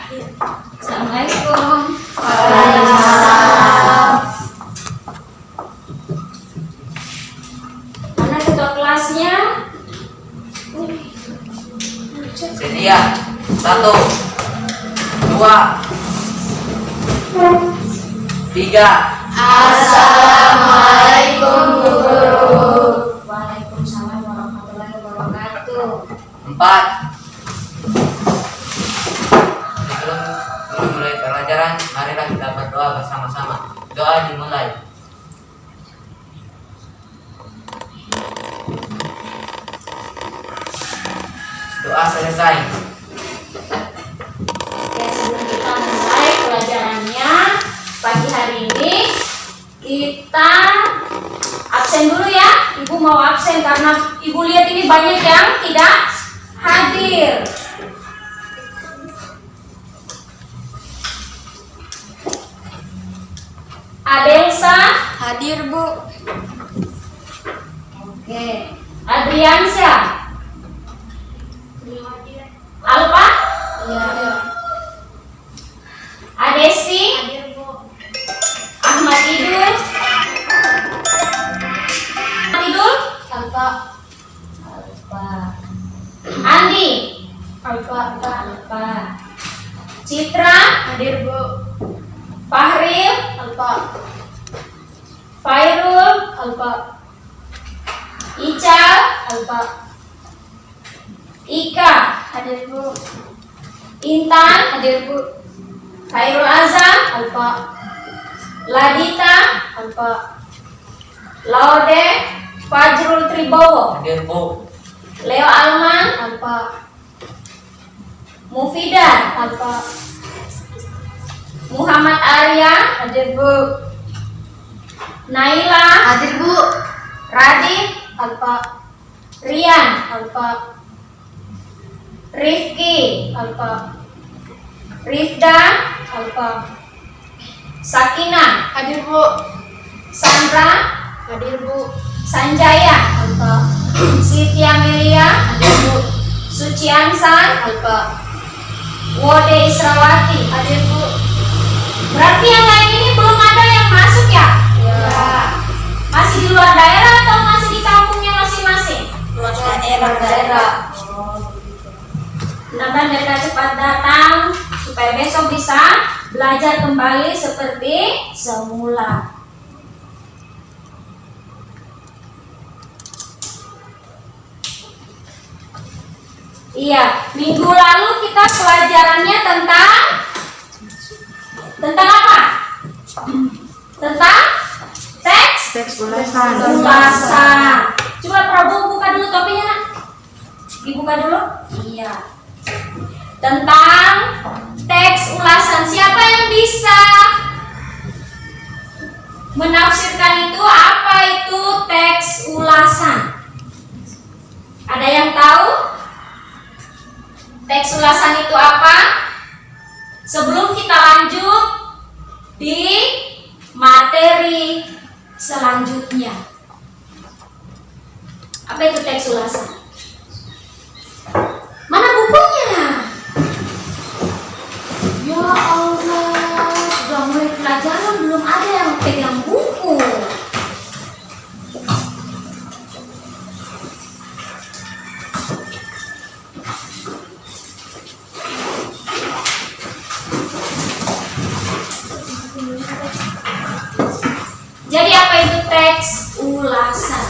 Assalamualaikum. Waalaikumsalam. Mana ketua kelasnya? Sedia. 1, 2, 3. Assalamualaikum Bu Guru. Waalaikumsalam warahmatullahi wabarakatuh. 4. Sebelum mulai pelajaran, marilah kita berdoa bersama-sama. Doa dimulai. Doa selesai. Oke, sebelum kita mulai pelajarannya pagi hari ini, kita absen dulu ya. Ibu mau absen karena ibu lihat ini banyak yang tidak hadir. Adelsa Hadir Bu. oke. Adriansyah, Alpa, Iya. Adesti, Hadir Bu. Ahmad Idul, Alfa. Andi, Alfa. Citra, Hadir Bu. Fahril, Alfa. Fairul, Alfa. Ical, Alfa. Ika, Hadir Bu. Intan, Hadir Bu. Khairul Azam, Alfa. Ladita, Alfa. Laude, Fajrul Tribowo, Hadir Bu. Leo Alman, Alfa. Mufidan, Alfa. Muhammad Arya, Hadir Bu. Naila, Hadir Bu. Radit, Alfa. Rian, Alfa. Rifki, Alfa. Rifda, Alfa. Sakinah, Hadir Bu. Sandra, Hadir Bu. Sanjaya, Alfa. Siti Amelia, Hadir Bu. Suci Ansan, Alfa. Wode Israwati. Hadir Bu. Berarti yang lain ini belum ada yang masuk ya? Ya. Masih di luar daerah atau masih di kampungnya masing-masing? Luar daerah. Mudah-mudahan mereka cepat datang supaya besok bisa belajar kembali seperti semula. Iya, minggu lalu kita pelajarannya tentang apa? Tentang teks ulasan. Coba Prabu buka dulu topinya, Nak. Dibuka dulu. Iya. Tentang teks ulasan. Siapa yang bisa menafsirkan itu? Apa itu teks ulasan? Ada yang tahu? Teks ulasan itu apa? Sebelum kita lanjut di materi selanjutnya. Apa itu teks ulasan? Mana bukunya? Ya Allah, sudah mulai pelajaran belum ada yang pegang buku. Jadi apa itu teks ulasan?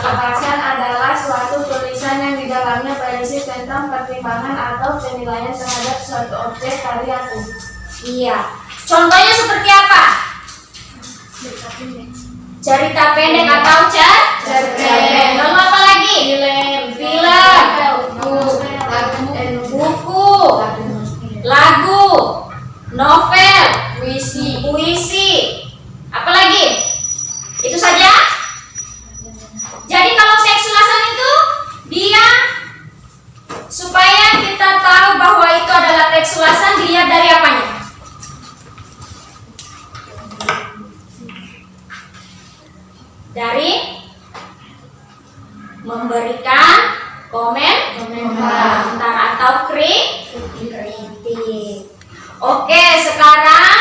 Ulasan adalah suatu tulisan yang di dalamnya berisi tentang pertimbangan atau penilaian terhadap suatu objek karya tulis. Iya. Contohnya seperti apa? Cerita pendek atau cerpen. Lalu apa lagi? Film, buku, lagu, novel, puisi. Apa lagi? Itu saja. Jadi kalau teks ulasan itu dia supaya kita tahu bahwa itu adalah teks ulasan, dilihat dari apanya? Dari memberikan komentar atau kritik. Oke, sekarang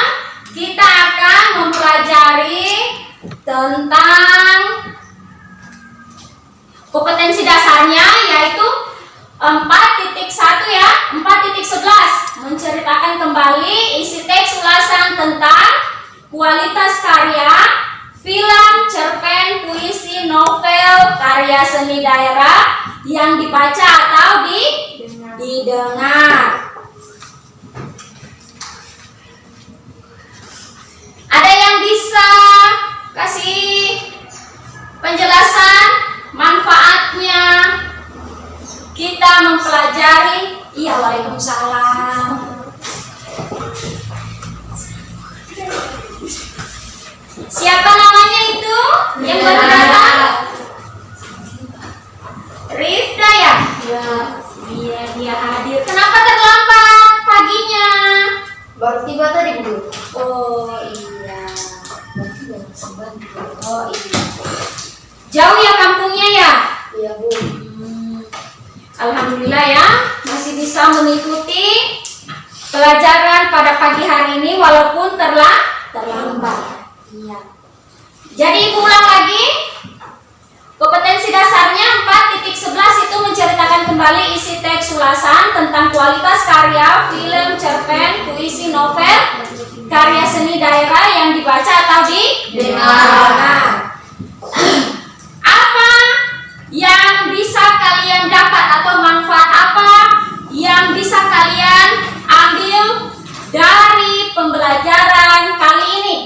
kita akan mempelajari tentang kompetensi dasarnya, yaitu 4.1 ya, 4.11, menceritakan kembali isi teks ulasan tentang kualitas karya, film, cerpen, puisi, novel, karya seni daerah yang dibaca atau didengar. Ada yang bisa kasih penjelasan manfaatnya kita mempelajari? Iya, waalaikumsalam. Siapa namanya itu yang baru datang? Rifda ya? Iya, dia hadir. Kenapa terlambat paginya? Baru tiba tadi, Bu. Oh iya. Oh iya. Jauh ya kampungnya ya? Iya, Bu. Alhamdulillah ya, masih bisa mengikuti pelajaran pada pagi hari ini walaupun terlambat. Iya. Jadi Ibu ulang lagi. Kompetensi dasarnya 4.11 itu menceritakan kembali isi teks ulasan tentang kualitas karya, film, cerpen, puisi, novel, karya seni daerah yang dibaca atau didengar. Apa yang bisa kalian dapat atau manfaat apa yang bisa kalian ambil dari pembelajaran kali ini?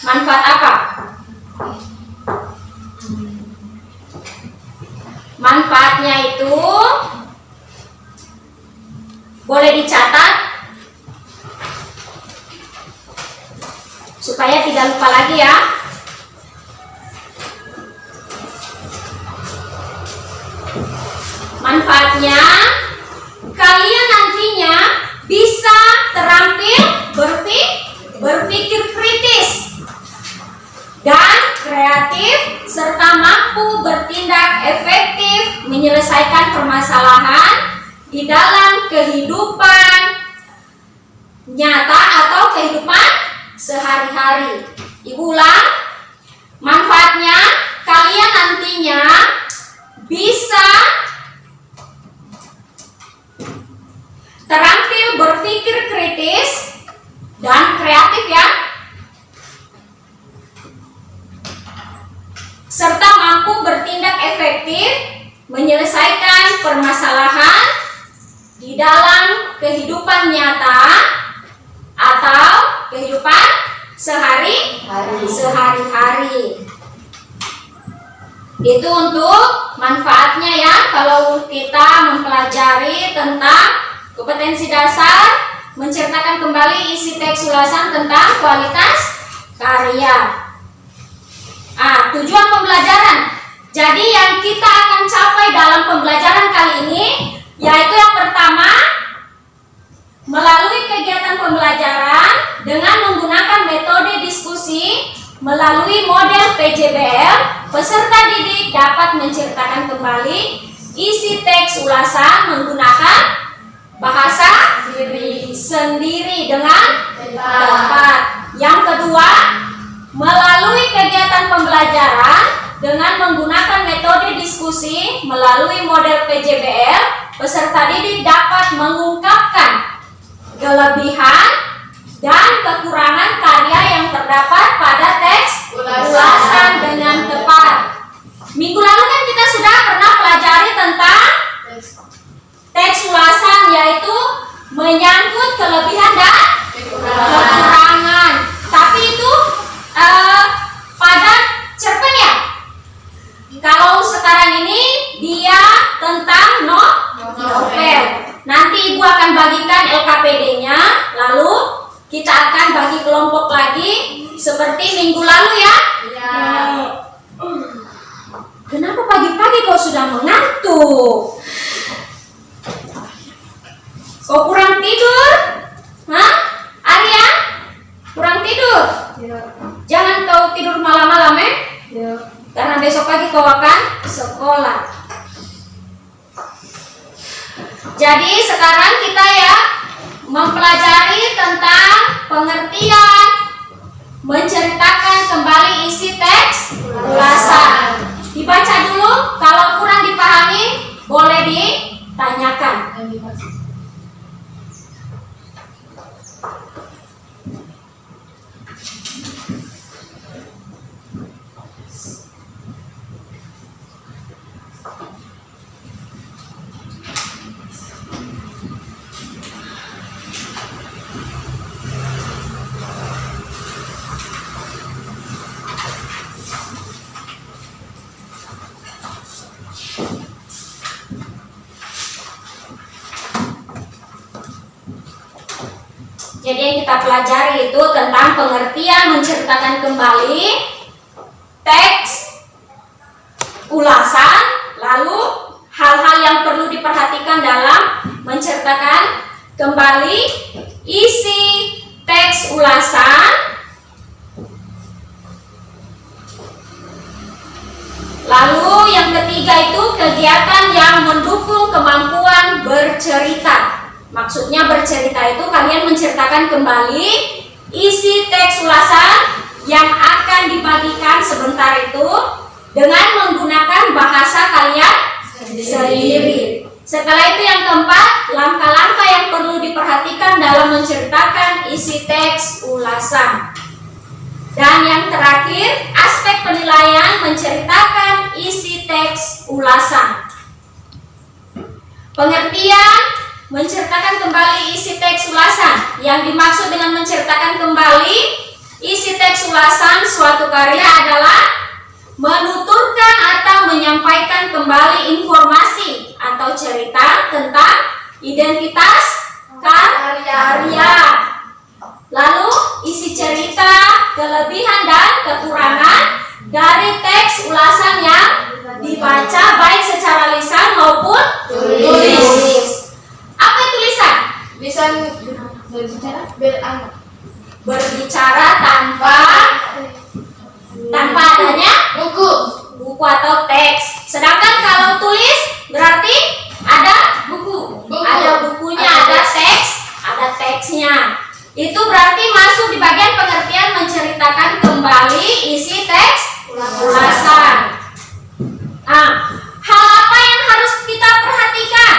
Manfaat apa? Manfaatnya itu boleh dicatat supaya tidak lupa lagi ya. Manfaatnya kalian nantinya bisa terampil berpikir kritis dan kreatif serta mampu bertindak efektif menyelesaikan permasalahan di dalam kehidupan nyata atau kehidupan sehari-hari. Ibu ulang, manfaatnya kalian nantinya bisa terampil berpikir kritis dan kreatif ya, serta mampu bertindak efektif menyelesaikan permasalahan di dalam kehidupan nyata atau kehidupan sehari-hari. Itu untuk manfaatnya ya, kalau kita mempelajari tentang kompetensi dasar menceritakan kembali isi teks ulasan tentang kualitas karya. Tujuan pembelajaran. Jadi yang kita akan capai dalam pembelajaran kali ini yaitu yang pertama, melalui kegiatan pembelajaran dengan menggunakan metode diskusi melalui model PJBL, peserta didik dapat menceritakan kembali isi teks ulasan menggunakan bahasa sendiri dengan tepat. Yang kedua, melalui kegiatan pembelajaran dengan menggunakan metode diskusi melalui model PJBL, peserta didik dapat mengungkapkan kelebihan dan kekurangan karya yang terdapat pada teks ulasan dengan tepat. Minggu lalu kan kita sudah pernah pelajari tentang teks ulasan, yaitu menyangkut kelebihan dan kekurangan. Tapi itu pada cerpen ya. Kalau sekarang ini dia tentang novel. Nanti Ibu akan bagikan LKPD-nya, lalu kita akan bagi kelompok lagi seperti minggu lalu ya. Kenapa pagi-pagi kau sudah mengantuk? Kau kurang tidur? Hah? Arya? Kurang tidur? Ya. Jangan kau tidur malam-malam Ya. Karena besok pagi kau akan sekolah. Jadi sekarang kita ya mempelajari tentang pengertian, menceritakan kembali isi teks ulasan. Dibaca dulu, kalau kurang dipahami boleh ditanyakan. Jadi yang kita pelajari itu tentang pengertian, menceritakan kembali teks ulasan, lalu hal-hal yang perlu diperhatikan dalam menceritakan kembali isi teks ulasan, lalu yang ketiga itu kegiatan yang mendukung kemampuan bercerita. Maksudnya bercerita itu kalian menceritakan kembali isi teks ulasan yang akan dibagikan sebentar itu dengan menggunakan bahasa kalian sendiri. Setelah itu yang keempat, langkah-langkah yang perlu diperhatikan dalam menceritakan isi teks ulasan. Dan yang terakhir, aspek penilaian menceritakan isi teks ulasan. Pengertian menceritakan kembali isi teks ulasan. Yang dimaksud dengan menceritakan kembali isi teks ulasan suatu karya adalah menuturkan atau menyampaikan kembali informasi atau cerita tentang identitas karya. Lalu isi cerita, kelebihan dan kekurangan dari teks ulasan yang dibaca baik secara lisan maupun tulis. Apa itu lisan? Lisan berbicara tanpa adanya buku atau teks. Sedangkan kalau tulis berarti ada buku, ada bukunya, ada teksnya. Itu berarti masuk di bagian pengertian menceritakan kembali isi teks ulasan. Hal apa yang harus kita perhatikan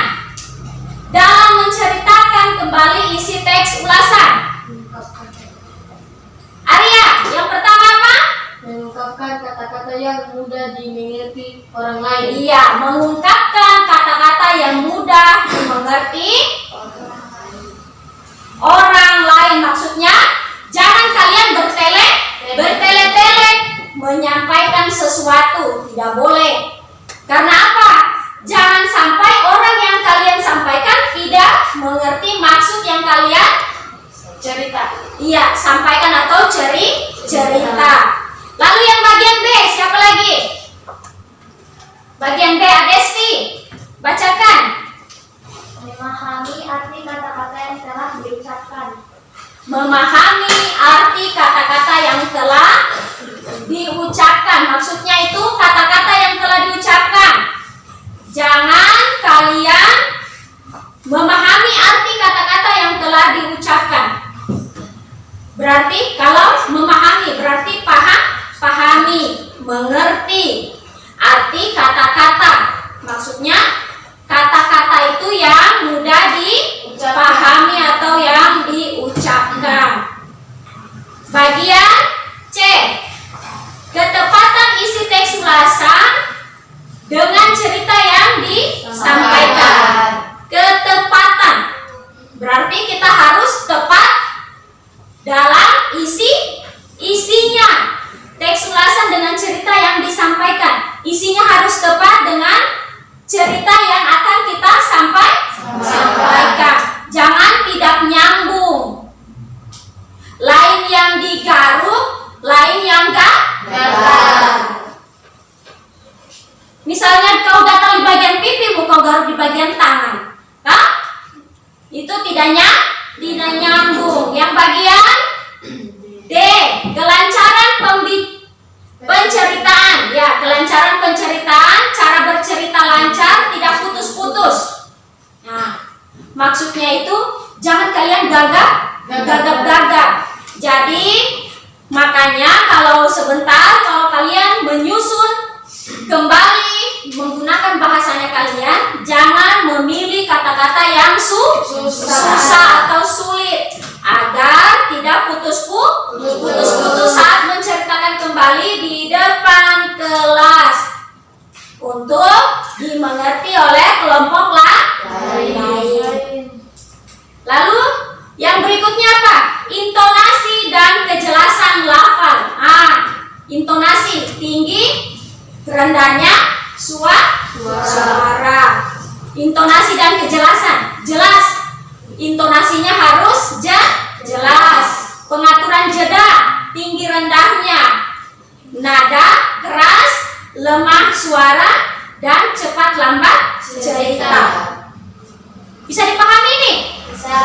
dalam menceritakan kembali isi teks ulasan? Arya, yang pertama apa? Mengungkapkan kata-kata yang mudah dimengerti orang lain. Iya, mengungkapkan kata-kata yang mudah dimengerti orang lain. Maksudnya jangan kalian bertele-tele menyampaikan sesuatu, tidak boleh. Karena apa? Jangan sampai orang yang kalian sampaikan tidak mengerti maksud yang kalian sampaikan atau cerita. Lalu yang bagian B, siapa lagi? Bagian B, Adesti, bacakan. Memahami arti kata-kata yang telah diucapkan. Memahami arti kata-kata yang telah diucapkan. Maksudnya itu kata-kata yang telah diucapkan. Jangan kalian memahami arti kata-kata yang telah diucapkan. Berarti kalau memahami berarti pahami, mengerti arti kata-kata. Maksudnya kata-kata itu yang mudah dipahami atau yang diucapkan. Bagian C, ketepatan isi teks ulasan dengan cerita yang disampaikan. Ketepatan berarti kita harus tepat dalam isinya. Teks ulasan dengan cerita yang disampaikan, isinya harus tepat dengan cerita yang akan kita sampaikan. Jangan tidak nyambung. Lain yang digaruk, lain yang gatal. Misalnya kau gatal di bagian pipi, kau garuk di bagian tangan, itu tidak nyambung. Yang bagian D, kelancaran penceritaan. sebentar kalau kalian menyusun kembali menggunakan bahasanya kalian, jangan memilih kata-kata yang susah atau sulit agar tidak putus-putus saat menceritakan kembali di depan kelas untuk dimengerti oleh kelompok lain. Lalu yang berikutnya apa? Intonasi dan kejelasan lafal. Intonasi tinggi, rendahnya suara. Intonasi dan kejelasan jelas. Intonasinya harus jelas. Pengaturan jeda, tinggi rendahnya, nada keras, lemah suara, dan cepat lambat cerita. Bisa dipahami nih? Bisa.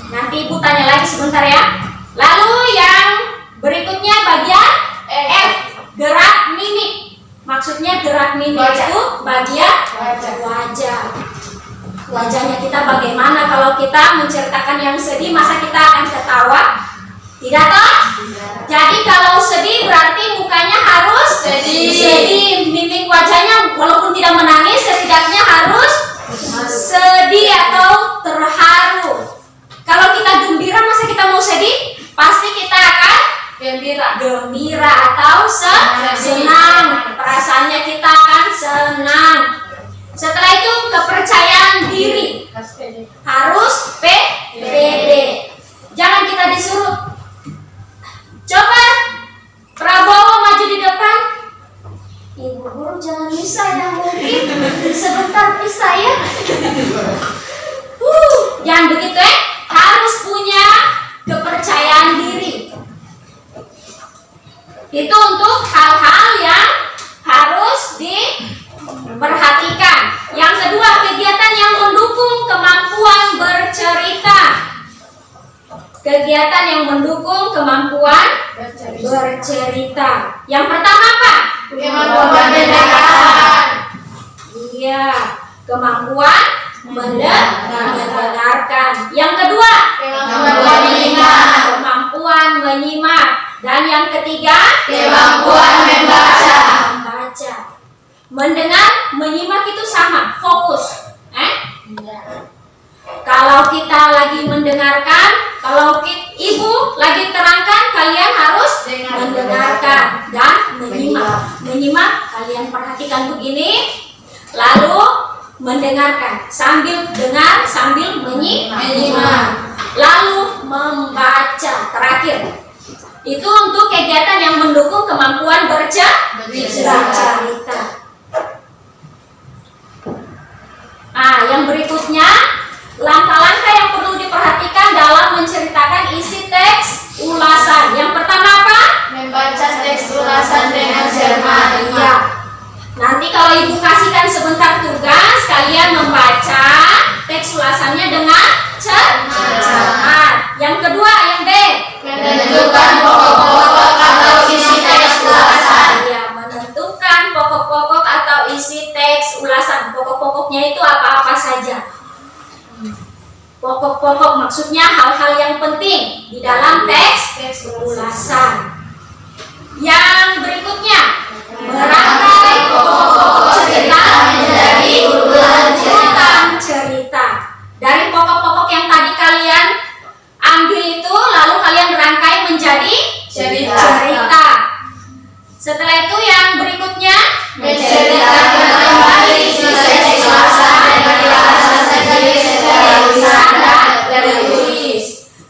Nanti Ibu tanya lagi sebentar ya. Lalu yang berikutnya bagian F, gerak mimik. Maksudnya gerak mimik itu bagian wajah. Wajahnya kita bagaimana kalau kita menceritakan yang sedih, masa kita akan ketawa? Tidak toh? Jadi kalau sedih berarti mukanya harus sedih. Mimik wajahnya walaupun tidak menangis setidaknya harus sedih atau terharu. Kalau kita gembira masa kita mau sedih? Pasti kita akan gembira atau senang. Perasaannya kita akan senang. Setelah itu kepercayaan diri harus pede. Jangan kita disuruh. Coba Prabowo maju di depan. Ibu guru jangan bisa ya, mungkin sebentar bisa ya. Jangan begitu ya. Harus punya kepercayaan diri. Itu untuk hal-hal yang harus diperhatikan. Yang kedua, kegiatan yang mendukung kemampuan bercerita. Kegiatan yang mendukung kemampuan bercerita. Yang pertama apa? Kemampuan mendengarkan. Iya, kemampuan mendengarkan. Yang kedua, kemampuan menyimak. Dan yang ketiga, Kemampuan membaca. Mendengar, menyimak itu sama, fokus. Kalau kita lagi mendengarkan, kalau ibu lagi terangkan, kalian harus mendengarkan dan menyimak. Menyimak, kalian perhatikan begini, lalu mendengarkan sambil dengar, sambil menyimak. Lalu membaca terakhir. Itu untuk kegiatan yang mendukung kemampuan bercerita. Yang berikutnya, langkah-langkah yang perlu diperhatikan dalam menceritakan isi teks ulasan. Yang pertama apa? Membaca teks ulasan dengan cermat. Iya. Nanti kalau ibu kasihkan sebentar tugas, kalian membaca teks ulasannya dengan cermat. Yang kedua, yang B, Menentukan pokok-pokok atau isi teks ulasan. ya, menentukan pokok-pokok atau isi teks ulasan. Pokok-pokoknya itu apa-apa saja. Pokok-pokok maksudnya hal-hal yang penting di dalam teks ulasan. Yang berikutnya, merangkai pokok-pokok cerita menjadi urutan cerita. Dari pokok-pokok yang tadi kalian ambil itu, lalu kalian rangkai menjadi cerita. Setelah itu yang berikutnya, Menceritakan kembali isi teks ulasan dengan bahasa sendiri secara lisan dan tertulis.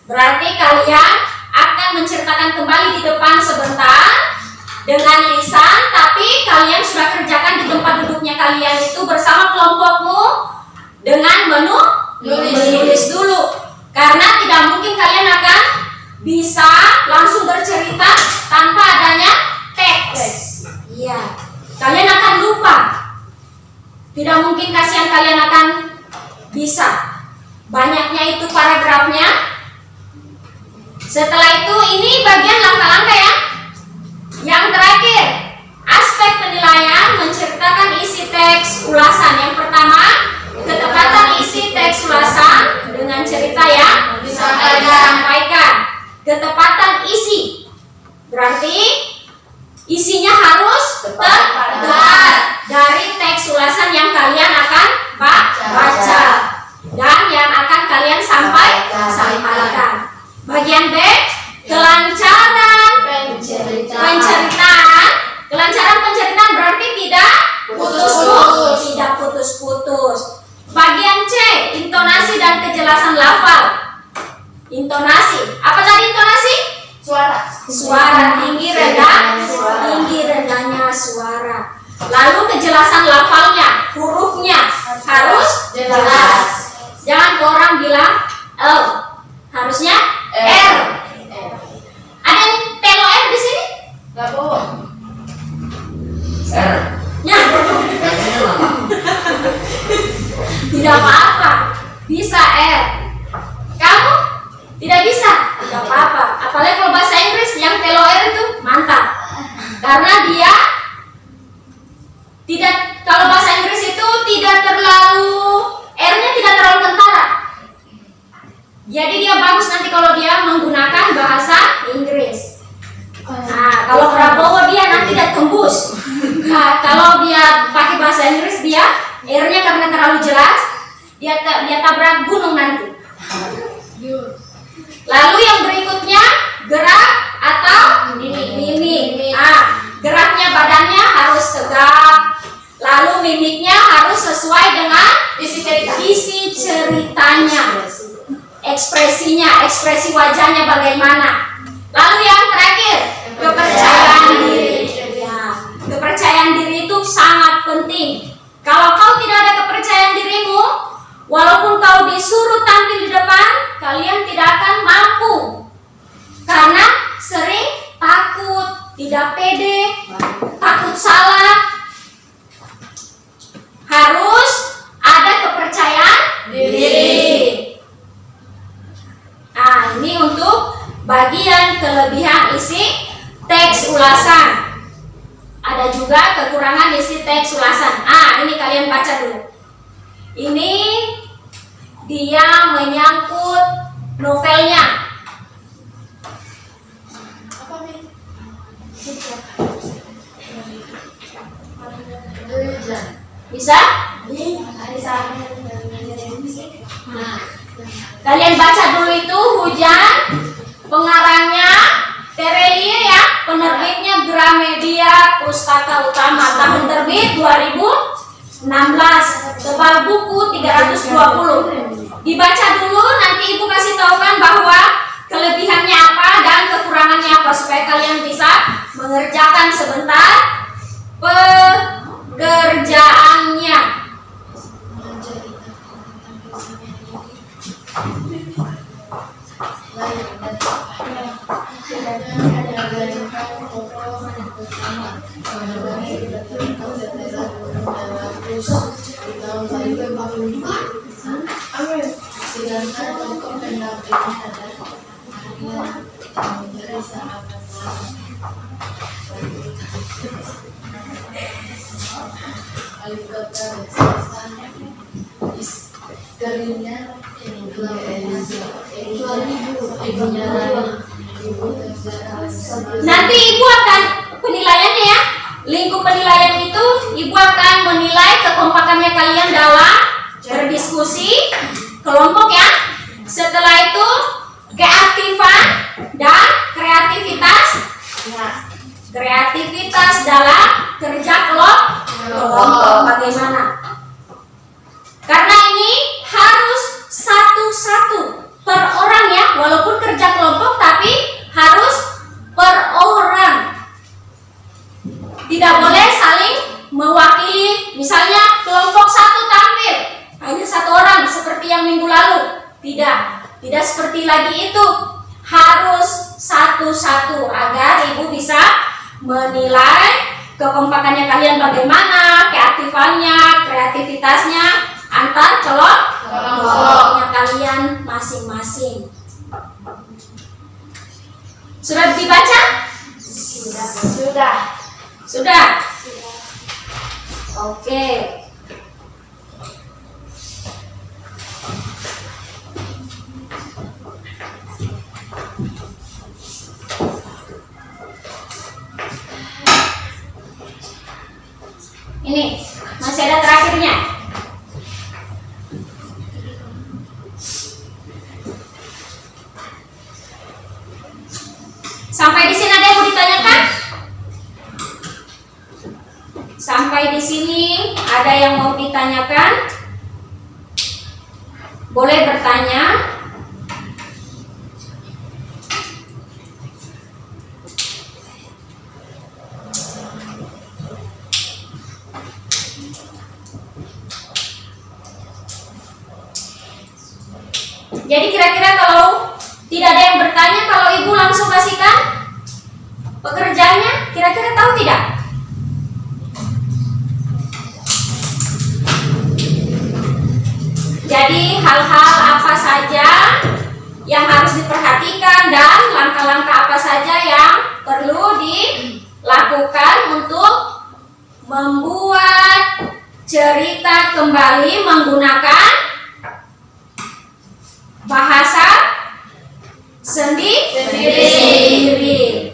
berarti kalian akan menceritakan kembali di depan sebentar dengan lisan, tapi kalian sudah kerjakan di tempat duduknya kalian itu bersama kelompokmu dengan menulis dulu. Karena tidak mungkin kalian akan bisa langsung bercerita tanpa adanya teks. Iya, kalian akan lupa. Tidak mungkin kasihan kalian akan bisa. Banyaknya itu paragrafnya. Setelah itu ini bagian langkah-langkah ya. Yang terakhir, aspek penilaian menceritakan isi teks ulasan. Yang pertama, ketepatan isi teks ulasan dengan cerita yang disampaikan. Ketepatan isi suara, tinggi rendahnya suara. Lalu kejelasan lafalnya, hurufnya harus jelas. Jangan ke orang bilang L, harusnya R. Ada yang telo R di sini? Enggak, Bu. R. Ya. Tidak apa-apa, bisa R. Kamu tidak bisa, tidak apa-apa. Apalagi kalau bahasa Inggris yang telo R itu mantap, karena dia tidak, kalau bahasa Inggris itu tidak terlalu, R-nya tidak terlalu kentara. Jadi dia bagus nanti kalau dia menggunakan bahasa Inggris. Nah, kalau Prabowo dia nanti tidak tembus. Nah, kalau dia pakai bahasa Inggris dia R-nya karena terlalu jelas, dia tabrak gunung nanti. Lalu yang berikutnya gerak atau mimik. Geraknya badannya harus tegak. Lalu mimiknya harus sesuai dengan isi ceritanya. Ekspresinya, ekspresi wajahnya bagaimana. Lalu yang terakhir, kepercayaan diri. Ya, kepercayaan diri itu sangat penting. Kalau kau tidak ada kepercayaan dirimu, walaupun kau disuruh tampil di depan, kalian tidak akan mampu. Karena sering takut, tidak pede, takut salah. Harus ada kepercayaan diri. Nah, ini untuk bagian kelebihan isi teks ulasan. Ada juga kekurangan isi teks ulasan. Ini kalian baca dulu. Ini dia menyangkut novelnya. Bisa? Nah, kalian baca dulu itu Hujan, pengarangnya Terelie ya, penerbitnya Gramedia Pustaka Utama, tahun terbit 2016, tebal buku 320. Dibaca dulu, nanti ibu kasih tahukan bahwa kelebihannya apa dan kekurangannya apa supaya kalian bisa mengerjakan sebentar pekerjaannya. Sedangkan tokoh pendampingnya adalah Maria yang menjadi sahabat wali kota istrinya ibunya nanti ibu akan penilaiannya ya, lingkup penilaian itu ibu akan menilai kekompakannya kalian dalam berdiskusi kelompok ya. Setelah itu keaktifan dan kreativitas. Kreativitas dalam kerja kelompok bagaimana? Karena ini harus satu-satu per orang ya, walaupun kerja kelompok tapi harus per orang. Tidak boleh saling mewakili. Misalnya kelompok satu tampil hanya satu orang seperti yang minggu lalu. Tidak seperti lagi itu. Harus satu-satu agar ibu bisa menilai kekompakannya kalian bagaimana, keaktifannya, kreativitasnya antar kelompoknya kalian masing-masing. Sudah dibaca? Sudah. Oke. Ini masih ada terakhirnya. Sampai di sini ada yang mau ditanyakan? Sampai di sini ada yang mau ditanyakan? Boleh bertanya. Jadi kira-kira kalau tidak ada yang bertanya, kalau ibu langsung kasihkan pekerjaannya, kira-kira tahu tidak? Jadi hal-hal apa saja yang harus diperhatikan dan langkah-langkah apa saja yang perlu dilakukan untuk membuat cerita kembali menggunakan bahasa sendiri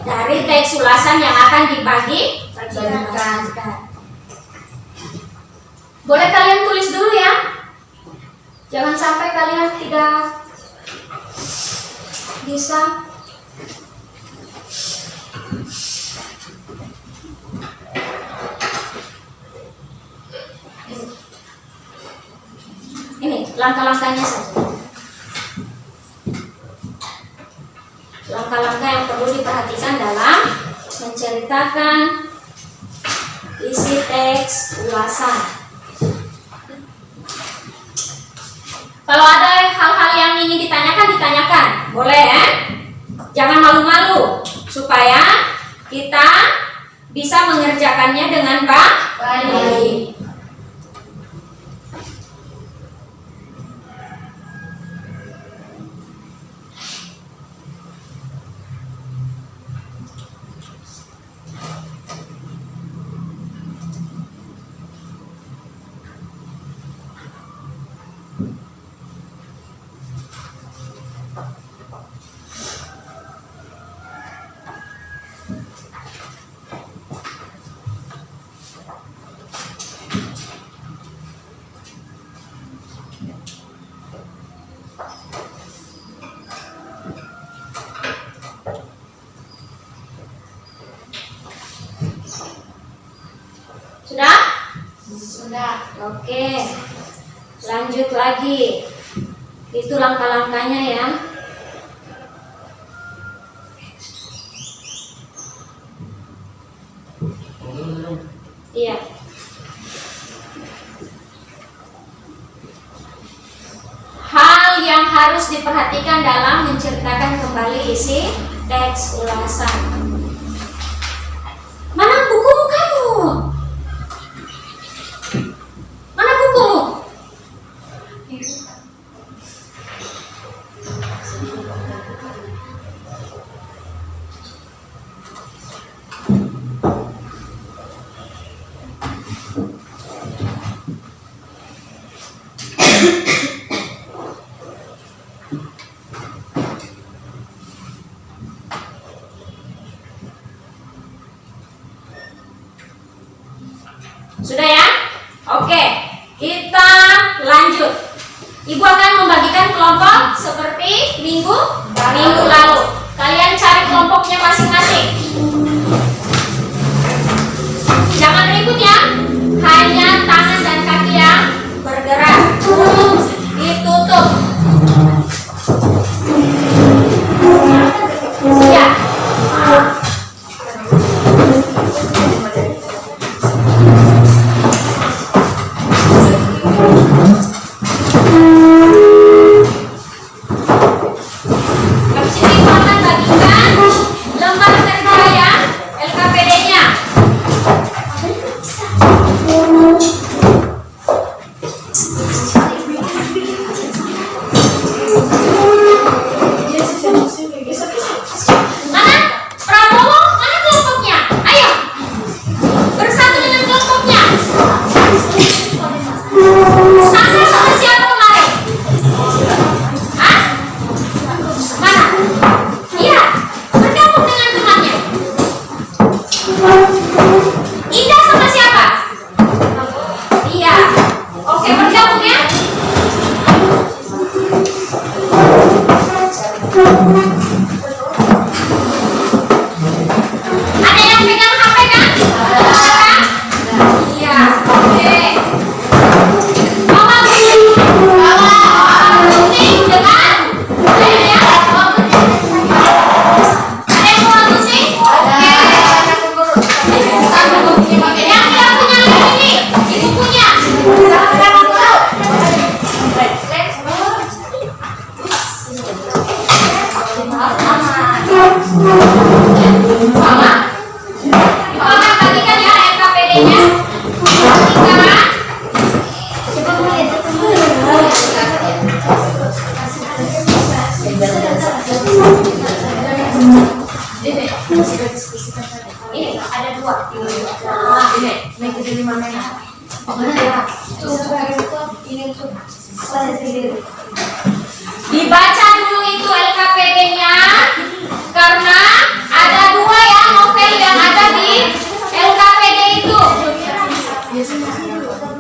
dari teks ulasan yang akan dibagikan. Boleh kalian tulis dulu ya. Jangan sampai kalian tidak bisa. Ini langkah-langkahnya saja. Langkah-langkah yang perlu diperhatikan dalam menceritakan isi teks ulasan. Kalau ada hal-hal yang ingin ditanyakan, boleh ya. Jangan malu-malu, supaya kita bisa mengerjakannya dengan baik. Sudah? Sudah. Oke. Lanjut lagi. Itu langkah-langkahnya ya. Iya. Hal yang harus diperhatikan dalam menceritakan kembali isi teks ulasan. Mana bukumu kamu? Mana bukumu? Sudah ya? Oke, kita lanjut. Ibu akan membagikan kelompok seperti minggu lalu. Kalian cari kelompoknya masing-masing. Jangan ribut ya. Hanya tangan dan kaki yang bergerak. Ditutup. Ya. Habis ini ibu akan bagikan lembar Ini ada dua. Nah, ini jadi mana ya? Dibaca dulu itu LKPD-nya karena ada dua ya novel yang ada di LKPD itu.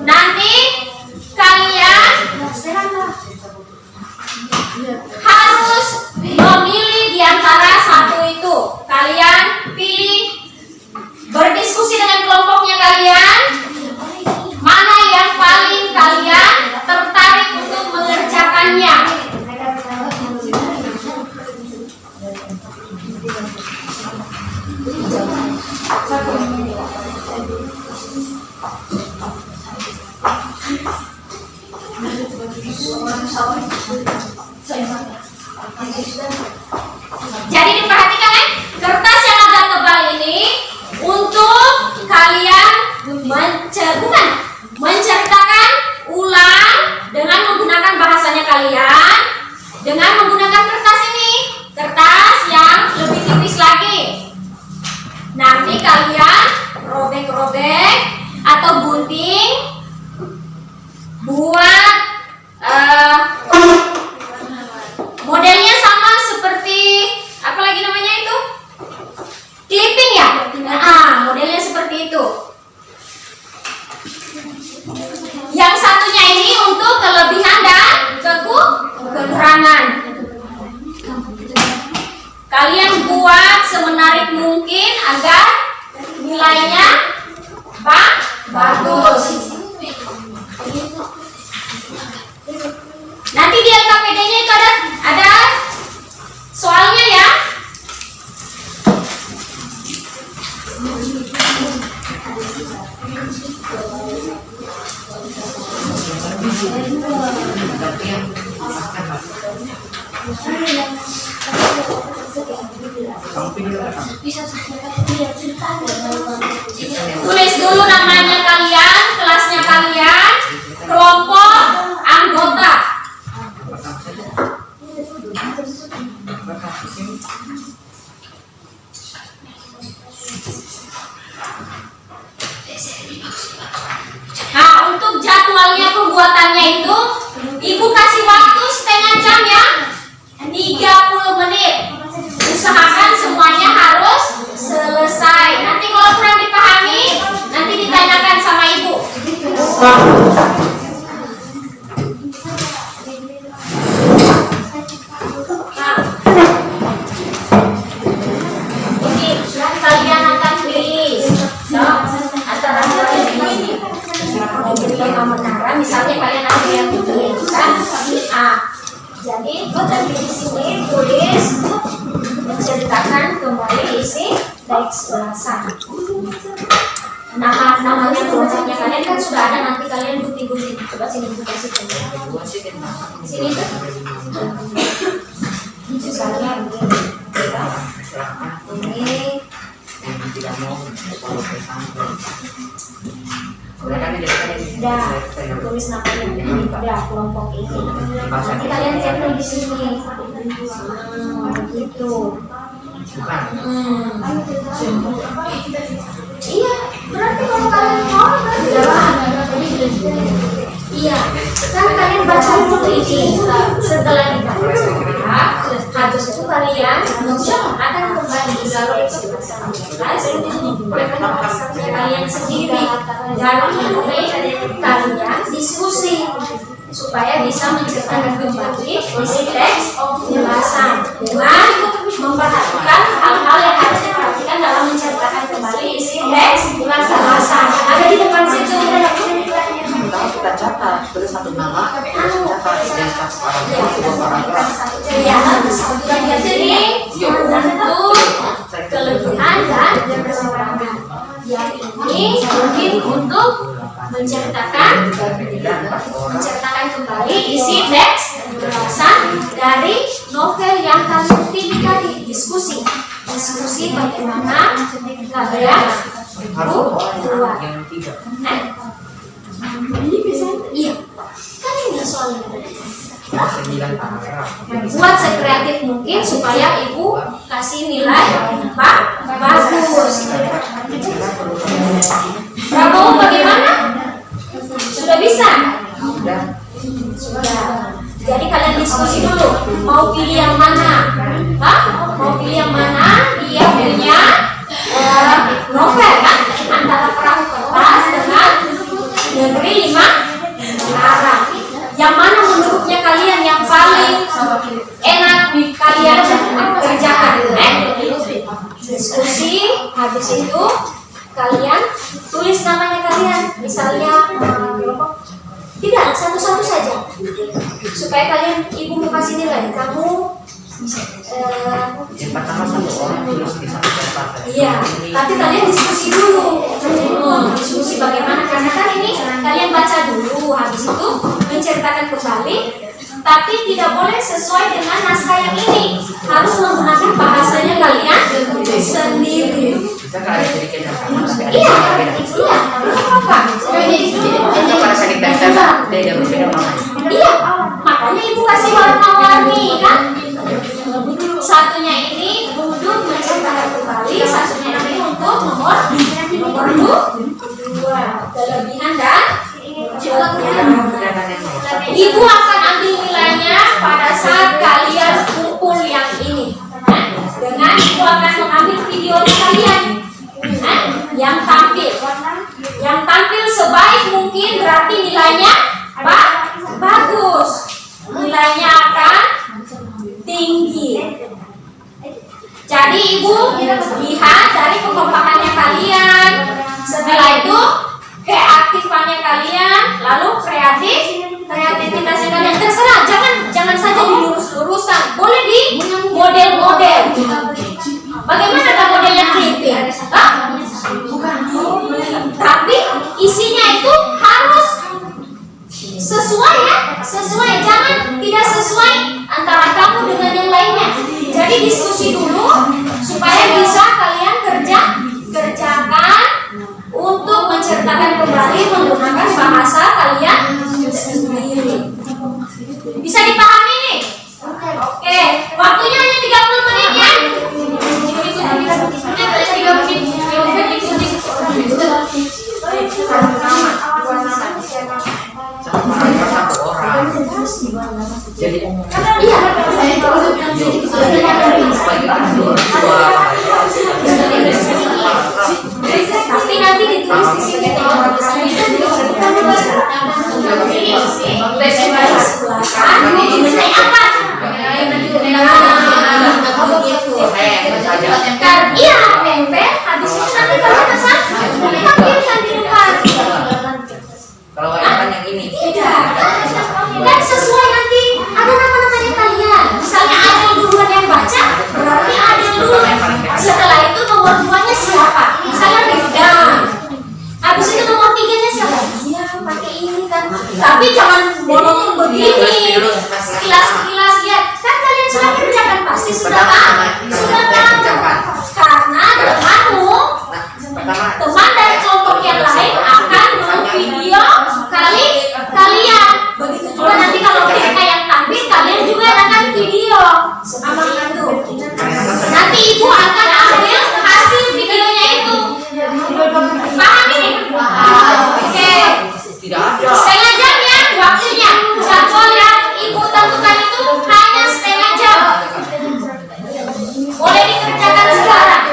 Nanti kalian harus memilih di antara satu itu. Kalian pilih, berdiskusi dengan kelompoknya kalian, mana yang paling kalian tertarik untuk mengerjakannya. Jadi diperhatikan ya, kertas yang agak tebal ini untuk kalian menceritakan ulang dengan menggunakan bahasanya kalian, dengan menggunakan kertas ini, kertas yang lebih tipis lagi. Nanti kalian robek-robek atau gunting buat modelnya sama seperti apa lagi namanya itu? Clipping ya? Modelnya seperti itu. Yang satunya ini untuk kelebihan dan kekurangan. Kalian buat semenarik mungkin agar nilainya bagus. Nanti di LKPD-nya itu ada soalnya ya. Tulis dulu namanya kalian, kelasnya kalian, kelompok, anggota. Nah, untuk jadwalnya pembuatannya itu Ibu kasih waktu setengah jam ya, 30 menit. Usahakan semuanya harus selesai. Nanti kalau kurang dipahami, nanti ditanyakan sama Ibu. Ini kalian akan pilih antara ini. Misalnya kalian ada yang pilih kan? Jadi nanti di sini tulis menceritakan kembali isi teks ulasan. Namanya kelompoknya kalian kan sudah ada, nanti kalian gunting-gunting. Coba sini buka sini. Sini tuh. Misalnya ini tidak mau udah tulis namanya udah kelompok ini. Nanti kalian centang di sini. Gitu. bukan. Iya, berarti kalau kalian mau iya, kan kalian baca dulu ini. Setelah dibaca, habis itu kalian akan kembali kalau itu kalian sendiri dan kalian diskusi supaya bisa menceritakan kembali isi teks ulasan dengan memperhatikan hal-hal yang harus diperhatikan dalam menceritakan kembali isi teks ulasan. Ada di depan situ. Kita catat, tulis satu nama, catat ya, jadi untuk kelebihan dan kekurangan. Yang ini mungkin untuk menceritakan kembali isi teks ulasan dari novel yang kalian pilih tadi. Diskusi bagaimana kalian buat. Iya, kan ini soalnya buat sekreatif mungkin supaya ibu kasih nilai bagus. Habis itu kalian tulis namanya kalian, misalnya tidak, satu-satu saja supaya kalian, ibu mau kasih nilai. Kamu Yang pertama satu orang tulis di satu tempat. iya, tapi kalian diskusi dulu. Diskusi bagaimana, karena kan ini kalian baca dulu, habis itu menceritakan kembali, tapi tidak boleh sesuai dengan naskah yang ini. Harus menggunakan bahasanya kalian sendiri. Bisa ada sedikit yang sama tapi ada Iya, yang beda. iya, apa? Itu pada saat ditempel beda berbeda maknanya. Iya, makanya ibu kasih warna-warni kan. Satunya ini untuk menceritakan kembali, satunya ini untuk nomor 2, kelebihan dan kekurangan. Ibu akan ambil nilainya pada saat kalian kumpul yang ini. Dengan ibu akan mengambil videonya kalian yang tampil sebaik mungkin, berarti nilainya bagus, nilainya akan tinggi. Jadi ibu lihat dari kekompakannya kalian, setelah itu keaktifannya kalian, lalu kreativitasnya kalian. Terserah, jangan saja dilurus-luruskan, boleh di model-model. Bagaimana ada modelnya kritik? Tapi isinya itu harus sesuai ya, sesuai, jangan tidak sesuai antara kamu dengan yang lainnya. Jadi diskusi dulu supaya bisa kalian kerjakan untuk menceritakan kembali menggunakan bahasa kalian sendiri. Bisa dipahami nih? Oke, waktunya hanya 30 menit ya. Satu orang. Jadi Iya. Tapi nanti ditulis di sini mengenai apa? Iya, tempe. Habis itu nanti kalian masak, tampilkan di depan. kalau kan yang ini Tidak. Dan sesuai nanti ada nama-namanya kalian. Misalnya Adel duluan yang baca, berarti Adel dulu. Setelah itu nomor 2-nya siapa? Misalnya Rifda. Habis itu nomor 3-nya siapa? Iya, pakai ini kan. Tapi jangan monoton begini. Sekilas-sekilas ya. Kan kalian sudah kerjakan pasti sudah tahu. Karena teman dari kelompok yang lain akan memvideo kalian. Begitu juga nanti kalau mereka yang tampil, kalian juga akan video sama itu. Nanti ibu akan ambil hasil videonya itu. Paham ini? Oke. tidak ada. Setengah jam ya waktunya. Jadwal yang ibu tentukan itu hanya setengah jam. Boleh dikerjakan sekarang.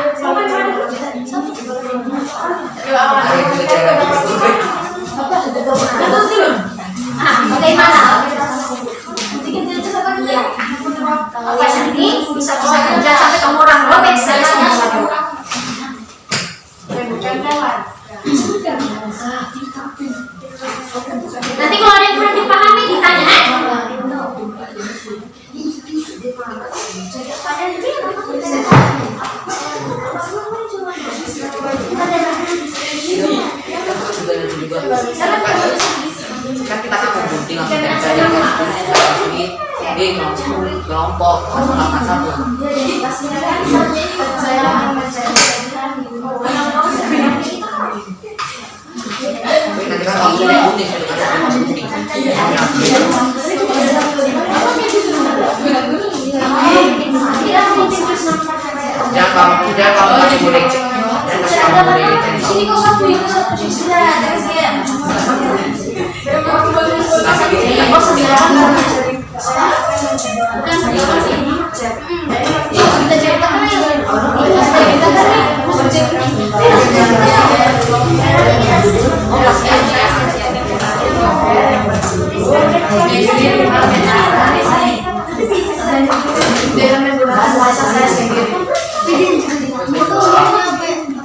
Bagaimana? Iya. Apa ini bisa kerja sampai kamu orang robek saya semua. Nanti kalau ada yang kurang dipahami ditanya. Kan kita kan gunting langsung tempel di kelompok 081. Nanti kan kalau sudah gunting sudah ada gunting. Jangan kamu kasih boleh cek. Ini kok satu sudah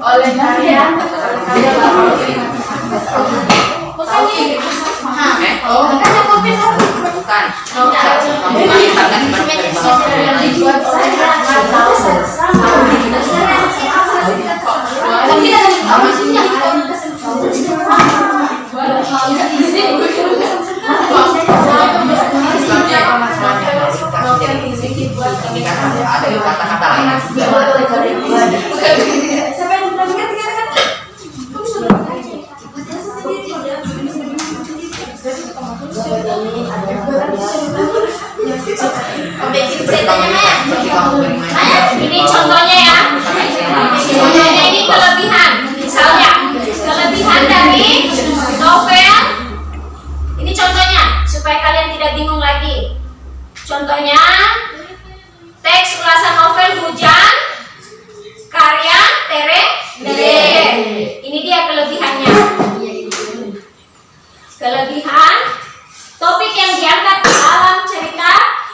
oleh kalian Bukan. dibuat saja atau sama Ini kan ada kata-kata lain. Ini contohnya ya. Contohnya ini kelebihan. Misalnya kelebihan dari novel. Ini contohnya supaya kalian tidak bingung lagi. Contohnya teks ulasan novel Hujan karya Tere Dede. Ini dia kelebihannya. Kelebihan topik yang diangkat dalam cerita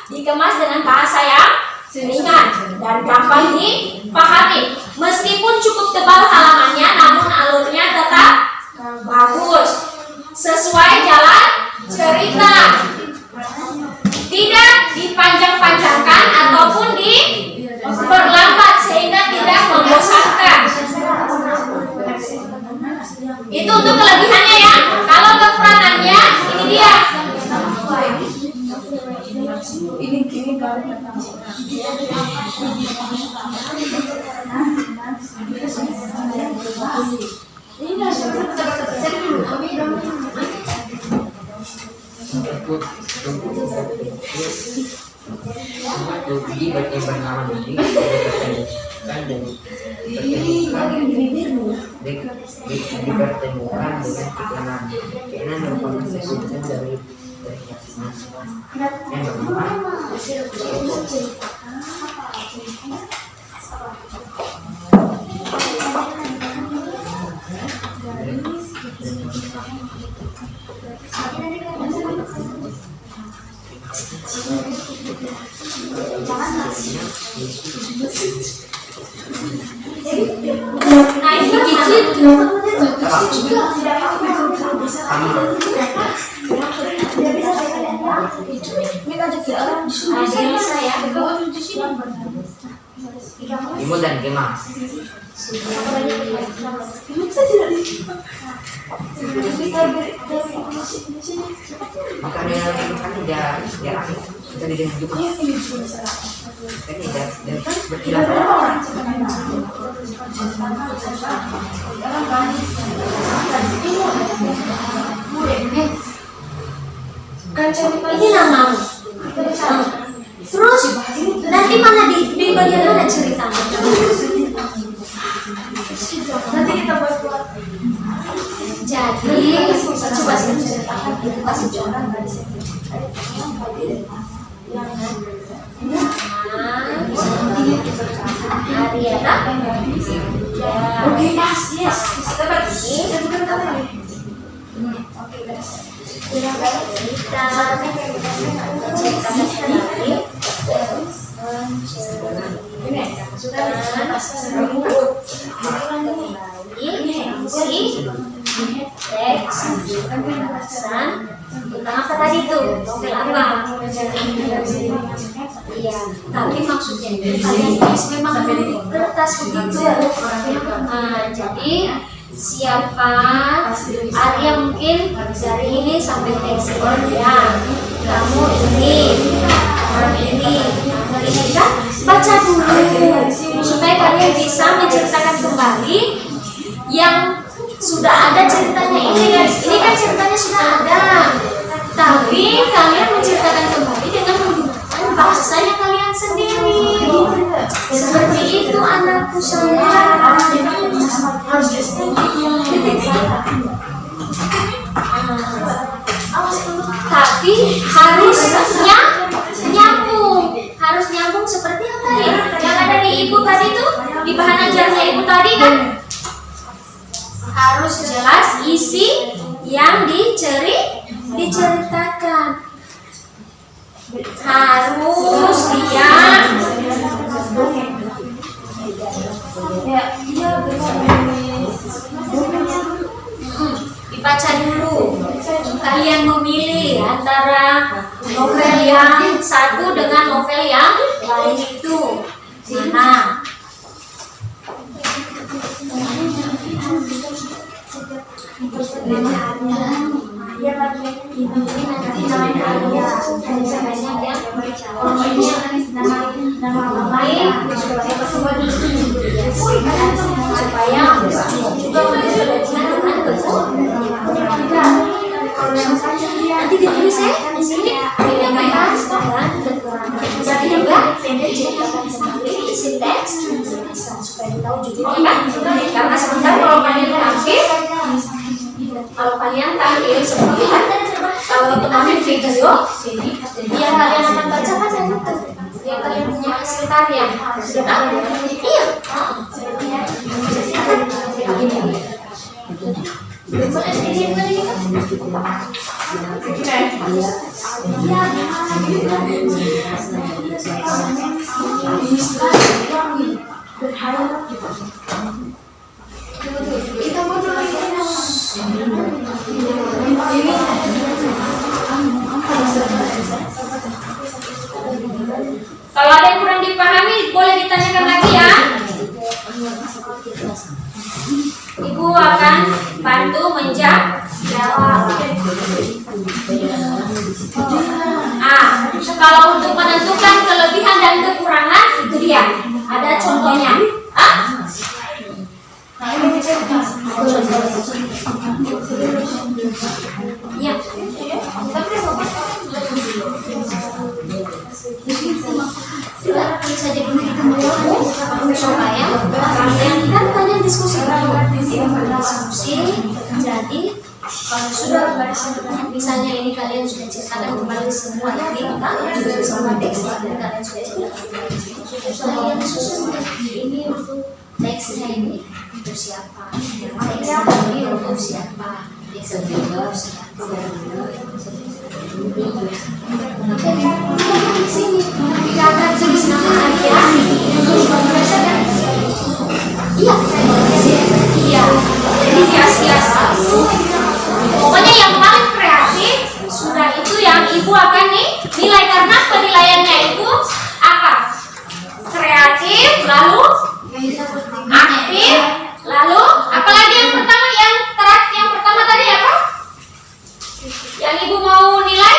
dikemas dengan bahasa yang ringan dan gampang dipahami. Meskipun cukup tebal halamannya, namun alurnya tetap bagus, sesuai jalan cerita, tidak dipanjang-panjangkan ataupun diperlambat sehingga tidak membosankan. Itu untuk kelebihannya ya. Kalau kekurangannya ini dia. Rugi berarti bernama Rugi kan dan dipertemukan dengan keinginan merupakan sesuatu dari yang bernama Nah ini Imut dan Kemas. Makanya kan dia kita di juga. Kan dia berkilau. ini namamu. Terus nanti mana di bagian mana ceritanya? nanti kita buat Jadi coba saya ceritakan kita kasih contoh dari sini. Ariana. Oke, yes. Dapat ini. Oke, guys. Kita teks pembahasan tentang apa tadi tuh, novel apa? Iya, tapi maksudnya kalian tulis memang di kertas begitu. Jadi siapa Arya mungkin dari ini sampai teks ini ya, kamu ini, orang ini kan baca dulu supaya kalian bisa menceritakan kembali yang sudah ada ceritanya ini guys. Ini kan ceritanya sudah ada, tapi kalian menceritakan kembali dengan menggunakan bahasanya kalian sendiri. Seperti itu anakku sayang. Harus tapi harusnya nyambung seperti yang tadi yang ada di ibu tadi tuh, di bahan ajarnya ibu tadi kan. Harus jelas isi yang diceritakan. Harus dia antara novel yang satu dengan novel yang lain itu mana? Nanti ditulis ya di sini jadi juga isi teks supaya tahu juga karena sebentar kalau kalian tampil sebentar kalau teman video yang kalian akan baca kan yang kalian punya hasil karya sudah iya kalau ada yang kurang dipahami boleh ditanyakan lagi ya. Ibu akan bantu menjawab. Kalau untuk menentukan kelebihan dan kekurangan itu dia. Ada contohnya. Ya. Saja dulu kita supaya kan kalian diskusi jadi kalau sudah misalnya ini kalian sudah ceritakan kembali semua ini semua teks kalian sudah ceritakan kalian disusun ini untuk teksnya ini untuk siapa teksnya ini untuk siapa di sini tidak akan tulis nama aja iya jadi hias-hias pokoknya yang paling kreatif sudah itu yang ibu akan nilai karena penilaiannya itu apa kreatif lalu aktif lalu apalagi yang pertama yang pertama tadi apa yang ibu mau nilai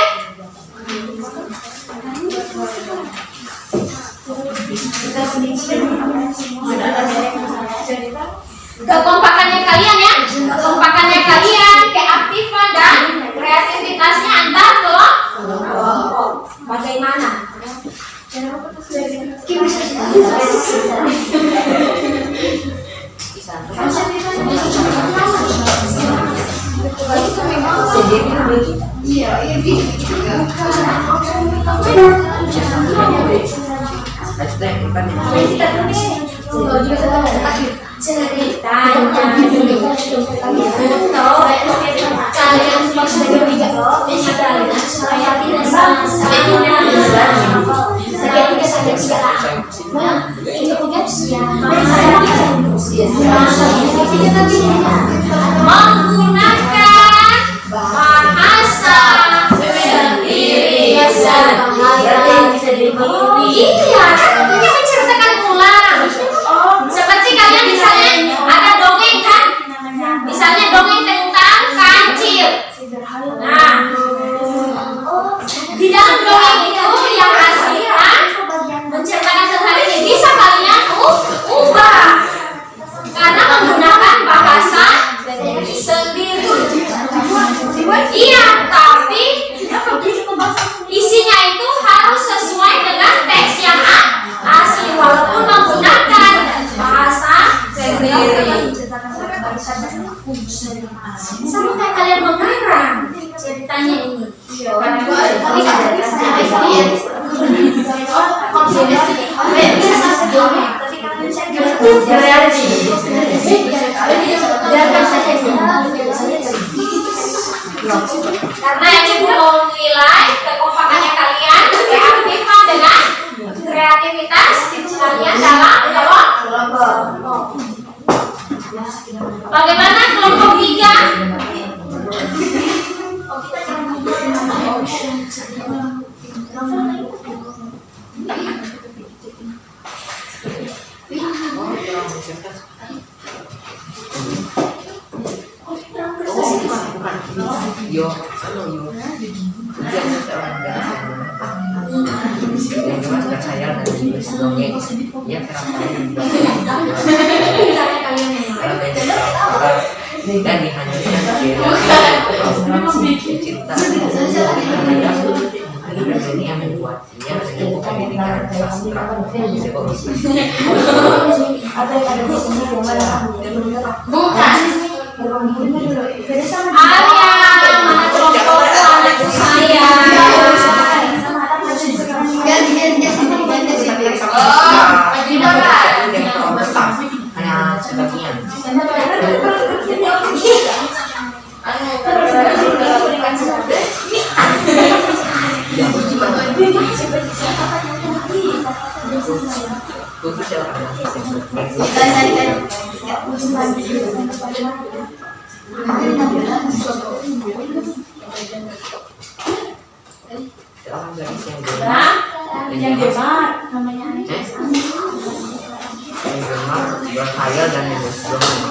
kekompakannya kalian ya kekompakannya kalian keaktifan dan kreativitasnya antar kelompok bagaimana menggunakan bahasa sendiri iya kan tentunya menceritakan ulang seperti kalian misalnya ada dongeng kan misalnya dongeng tentang kancil nah di dalam dongeng itu yang asli kan menceritakan tentang ini bisa kalian ubah karena menggunakan bahasa sendiri iya tapi isinya itu harus sesuai dengan teks yang asli walaupun menggunakan bahasa sendiri sama kayak kalian mengarang ceritanya ini karena ibu mau nilai kekompakannya kalian keaktifan dengan kreativitas kalian dalam kelompok. Bagaimana kelompok 3? Yo, selalu yo. Ujian seorang gadis yang jelas berkhayal dan menulis dongeng. Ia kerap kali dan dihanyutkan cinta dan dunia membuat ia menemukan pendidikan sastra Bukan. Arya, mana kelompokku anakku saya. hanya sebagian. Putus ya seorang gadis yang Yang gemar namanya. yang gemar berkhayal dan menulis dongeng.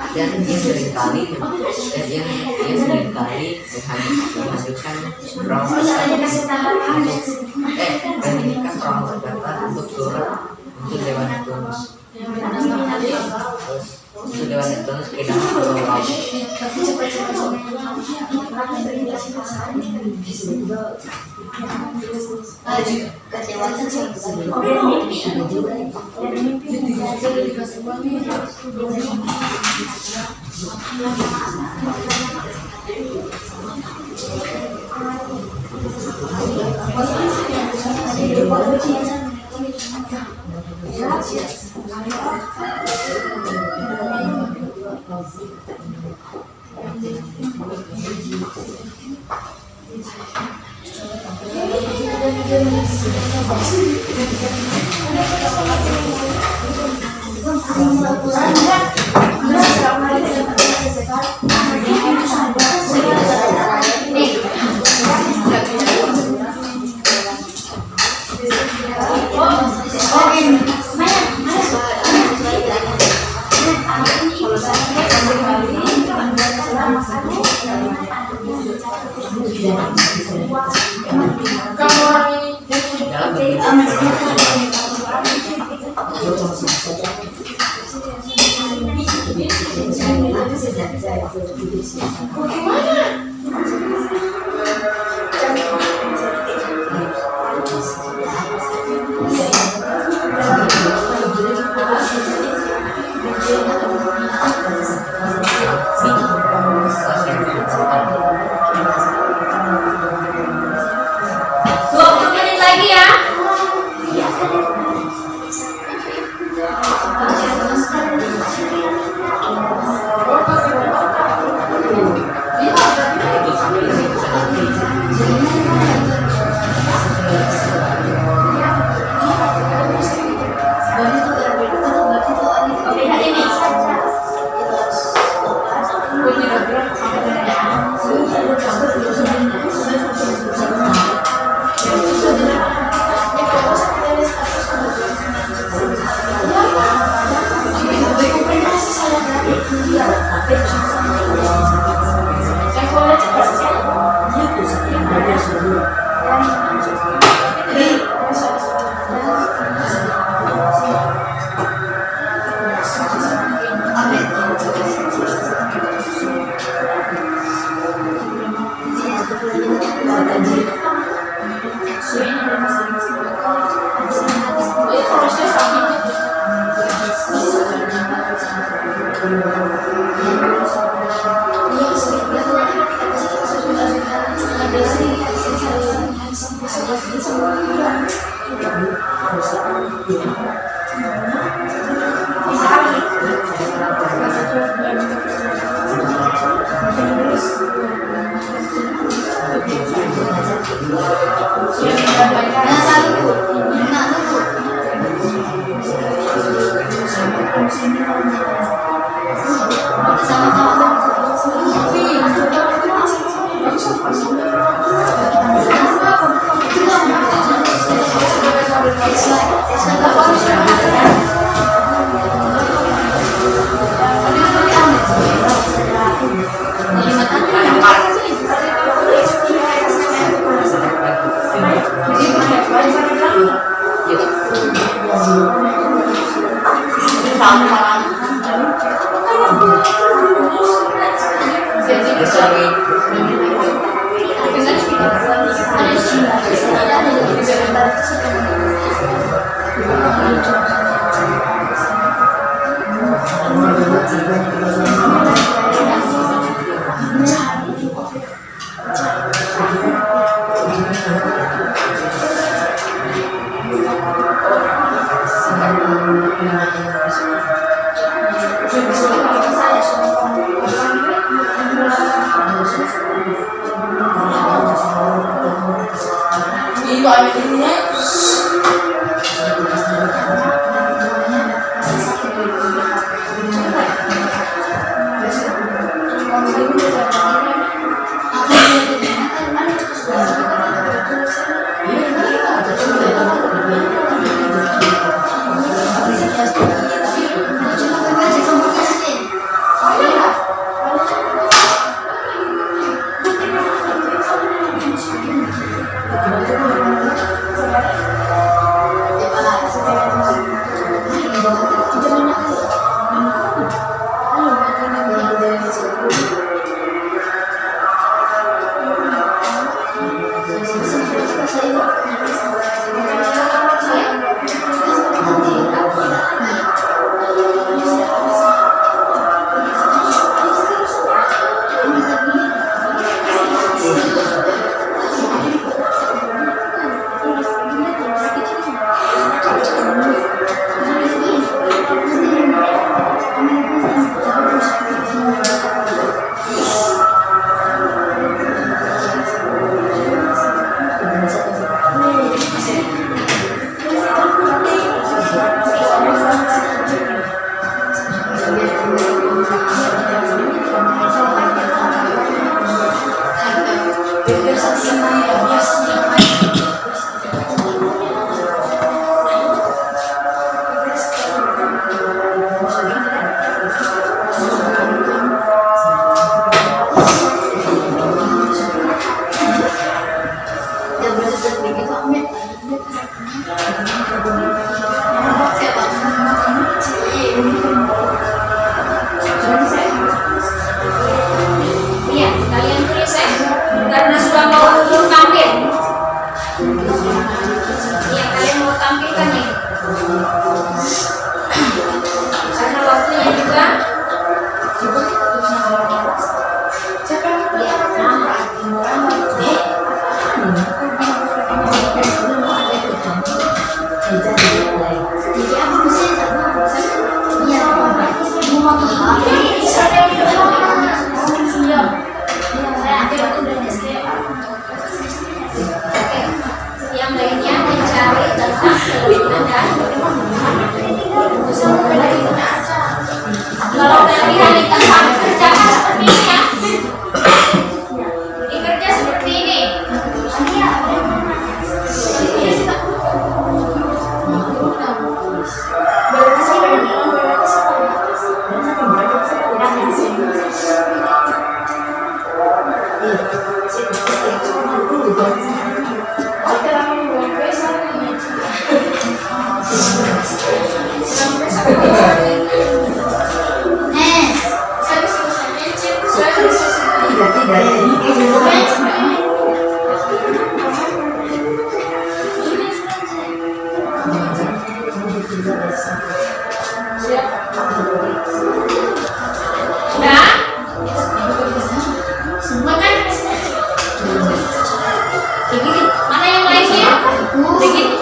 Dan dia seringkali menghasilkan perahu untuk turut untuk Dewan Neptunus. Untuk Dewan Neptunus ke dalam pulau laut. Iya, kalian tulis ya, karena sudah mau tampil. Iya, kalian mau tampilkan nih. Karena waktunya juga. Yang lainnya mencari tentang kelebihan dan kalau kelebihan itu harus kerjakan seperti ini ya. Jadi kerja seperti ini. Nah, makan. Mana yang lainnya? Begini.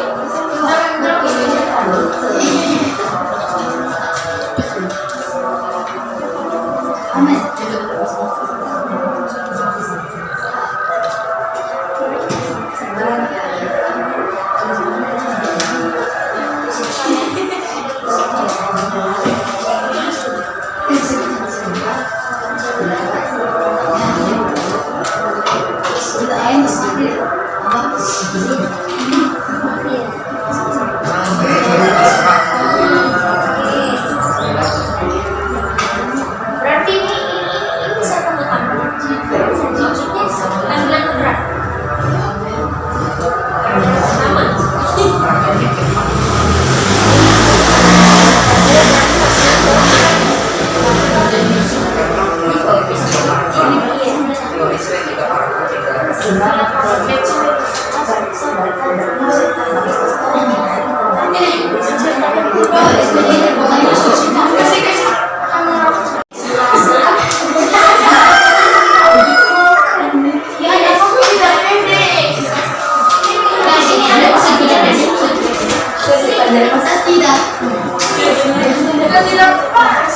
tidak pas.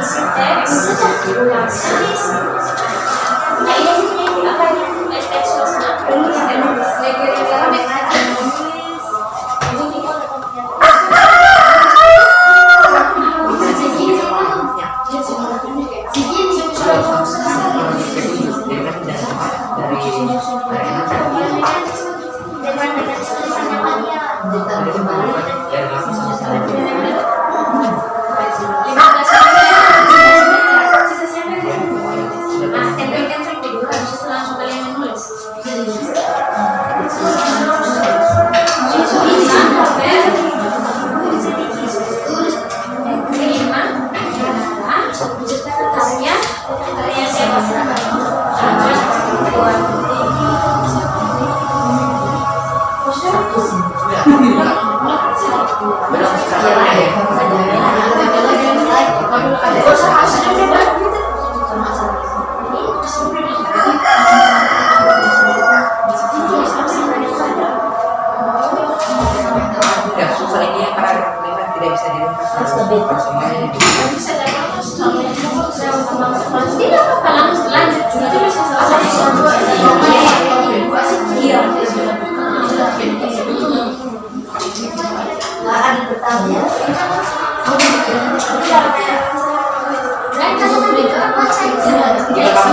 Isi teks. Nah, ini apa ini? Teks suasana. Nah, tempelkan sampai dulu, habis itu langsung kalian menulis. Karya siapa? Ya, susah ini yang paragraf 5 tidak bisa diringkas. Semuanya Tidak apa-apa, langsung lanjut. Itu bisa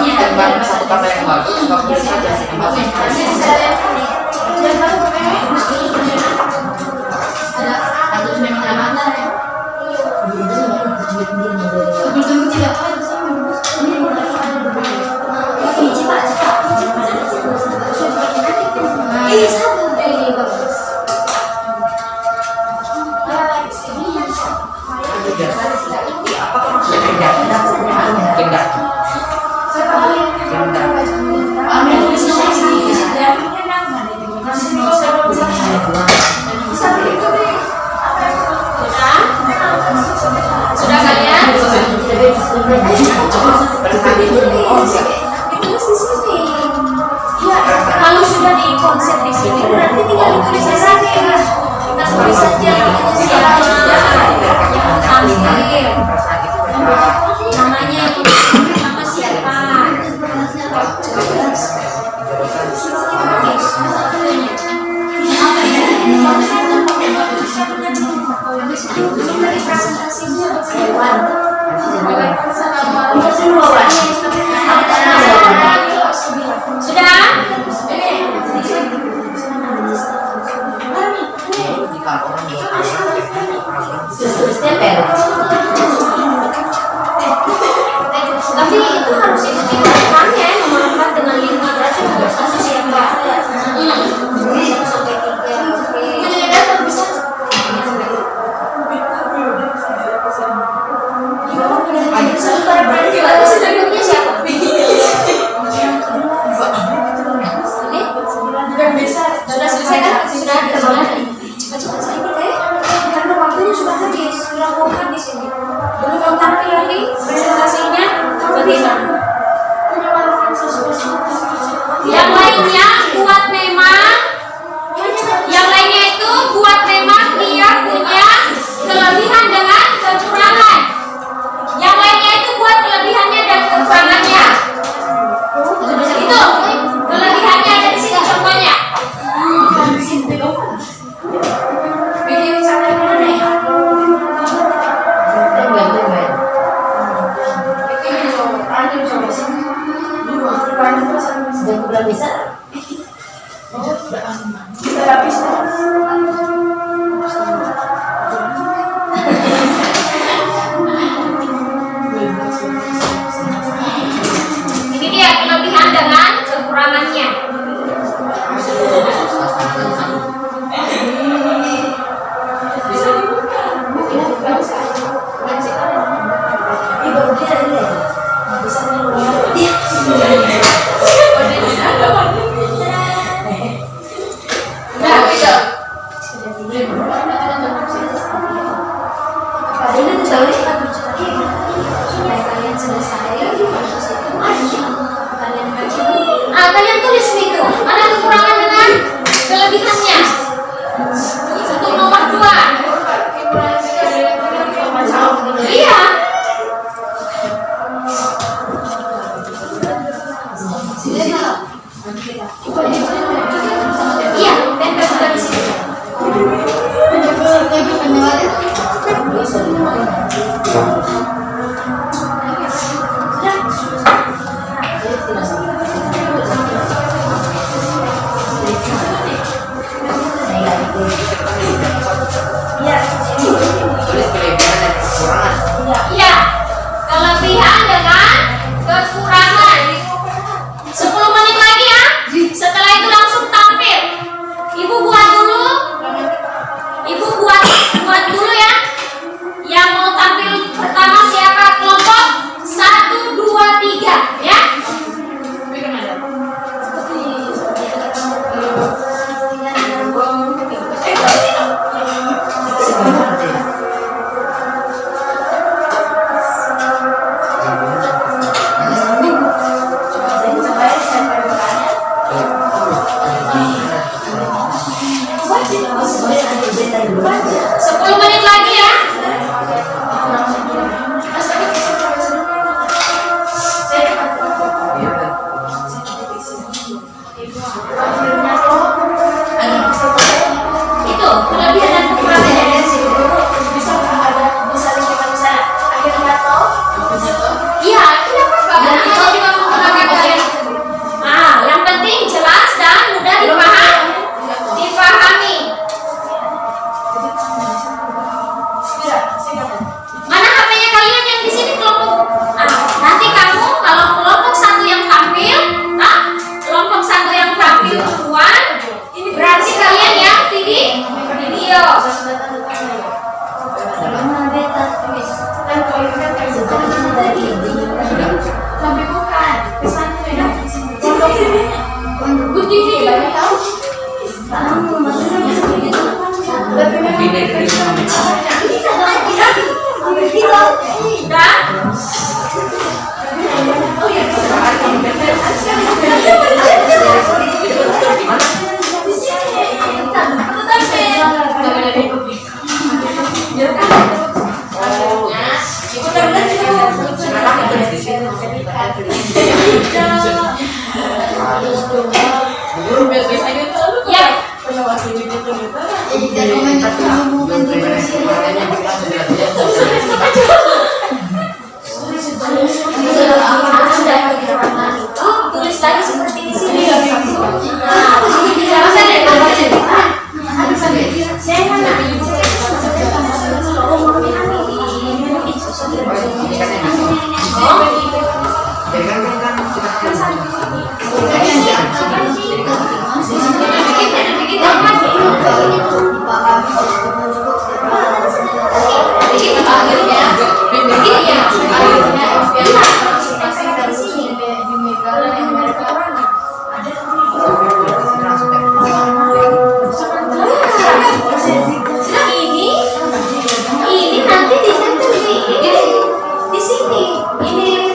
jika kamu satu kata yang bagus, kamu bisa jelasin yang bagus. Apakah maksudnya tidak? Sudah kalian? Kalau sudah di konsep di sini berarti tinggal ditulis saja. Kita tulis saja siapa namanya itu nama siapa. Sudah? Jika orang Tapi itu harus ikuti programnya nomor 4 dengan link 3 itu juga harus siapa. Sampai 3. Sudah selesai kan? Sudah cepat-cepat saya karena waktunya sudah habis. Sudah mau habis ini. Belum mau tampil lagi presentasinya bagaimana? Yang lainnya buat memang. Yang lainnya itu buat memang dia punya kelebihan dengan kekurangan. Yang lainnya itu buat kelebihannya dan kekurangannya. Itu kelebihannya ada di sini contohnya. Bikin sampai mana nih? Sudah bisa? Sudah habis. Ini dia kelebihan dengan kekurangannya. Ini baru dia ini. Bisa Kalian tulis itu. Mana kekurangan dengan kelebihannya? Untuk nomor 2. Iya. Iya, tempel sudah di sini. Tulis kelebihan dan kekurangan. Iya, kelebihan dengan kekurangan. 10 menit lagi ya. Setelah itu langsung tampil. Ibu buat dulu. Ibu buat dulu ya. Yang mau tampil pertama siapa? Kelompok 1, 2, 3 ya. Sepuluh menit lagi ya. Itu kelebihan dan kekurangan. Iya, tidak apa-apa. Nanti kalau juga menggunakan kalian. Yang penting jelas dan mudah dipahami. Mana HP-nya kalian yang di sini kelompok? Nanti kamu kalau kelompok 1 yang tampil, kelompok 1 yang tampil duluan, berarti kalian yang video. Tapi bukan pesannya tulis lagi seperti di sini. Ini nanti ditempel di sini. Ini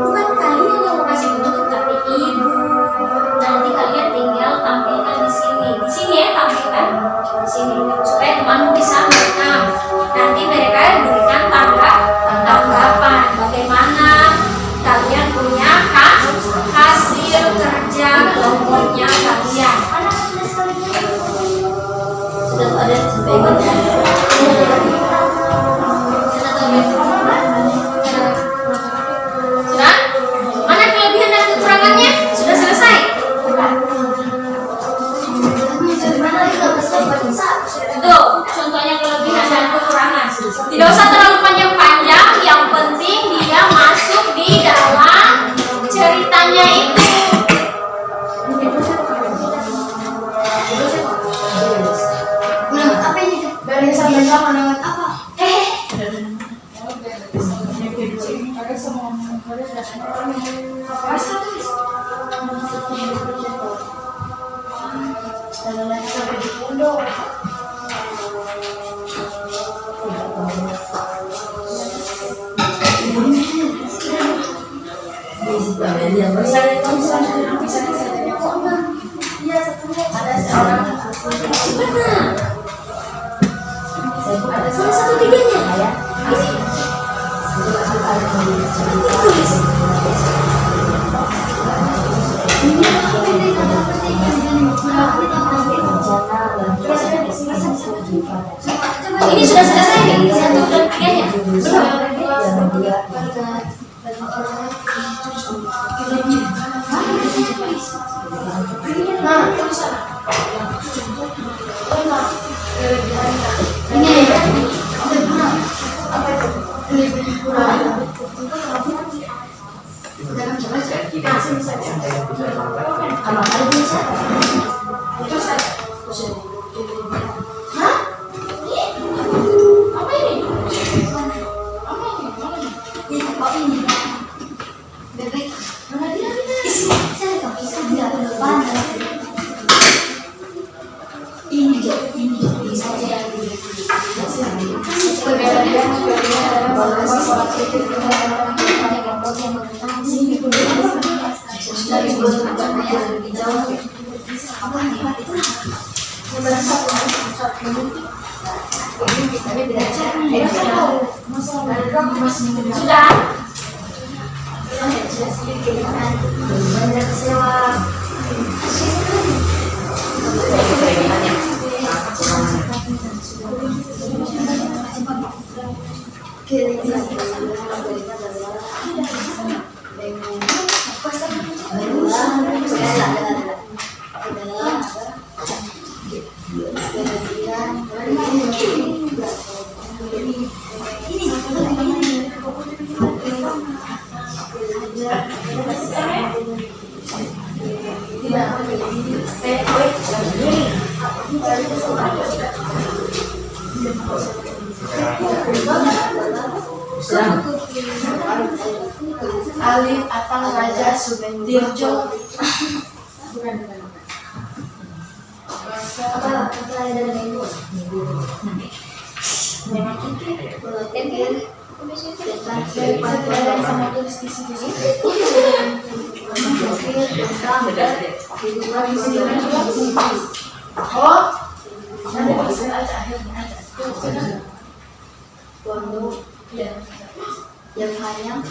bukan kalian yang mau kasih penutup, tapi ibu. Nanti kalian tinggal tampilkan di sini ya, tampilkan di sini supaya temanmu bisa merekam. Nanti mereka berikan tanggapan bagaimana kalian punya hasil kerja kelompoknya kalian. Sudah ada sudah? Mana kelebihan dan kekurangannya? Sudah selesai? Tuh, contohnya kelebihan dan kekurangan. Tidak usah terlalu panjang-panjang, yang penting dia masuk di dalam ceritanya itu. Dari sama dengan apa? Ada salah satu tiganya ya. Ini sudah selesai nih, 1 dan 3-nya. Nah, tulisan. Ini apa itu? Alif Atang Raja Subendirjo. Yang hanya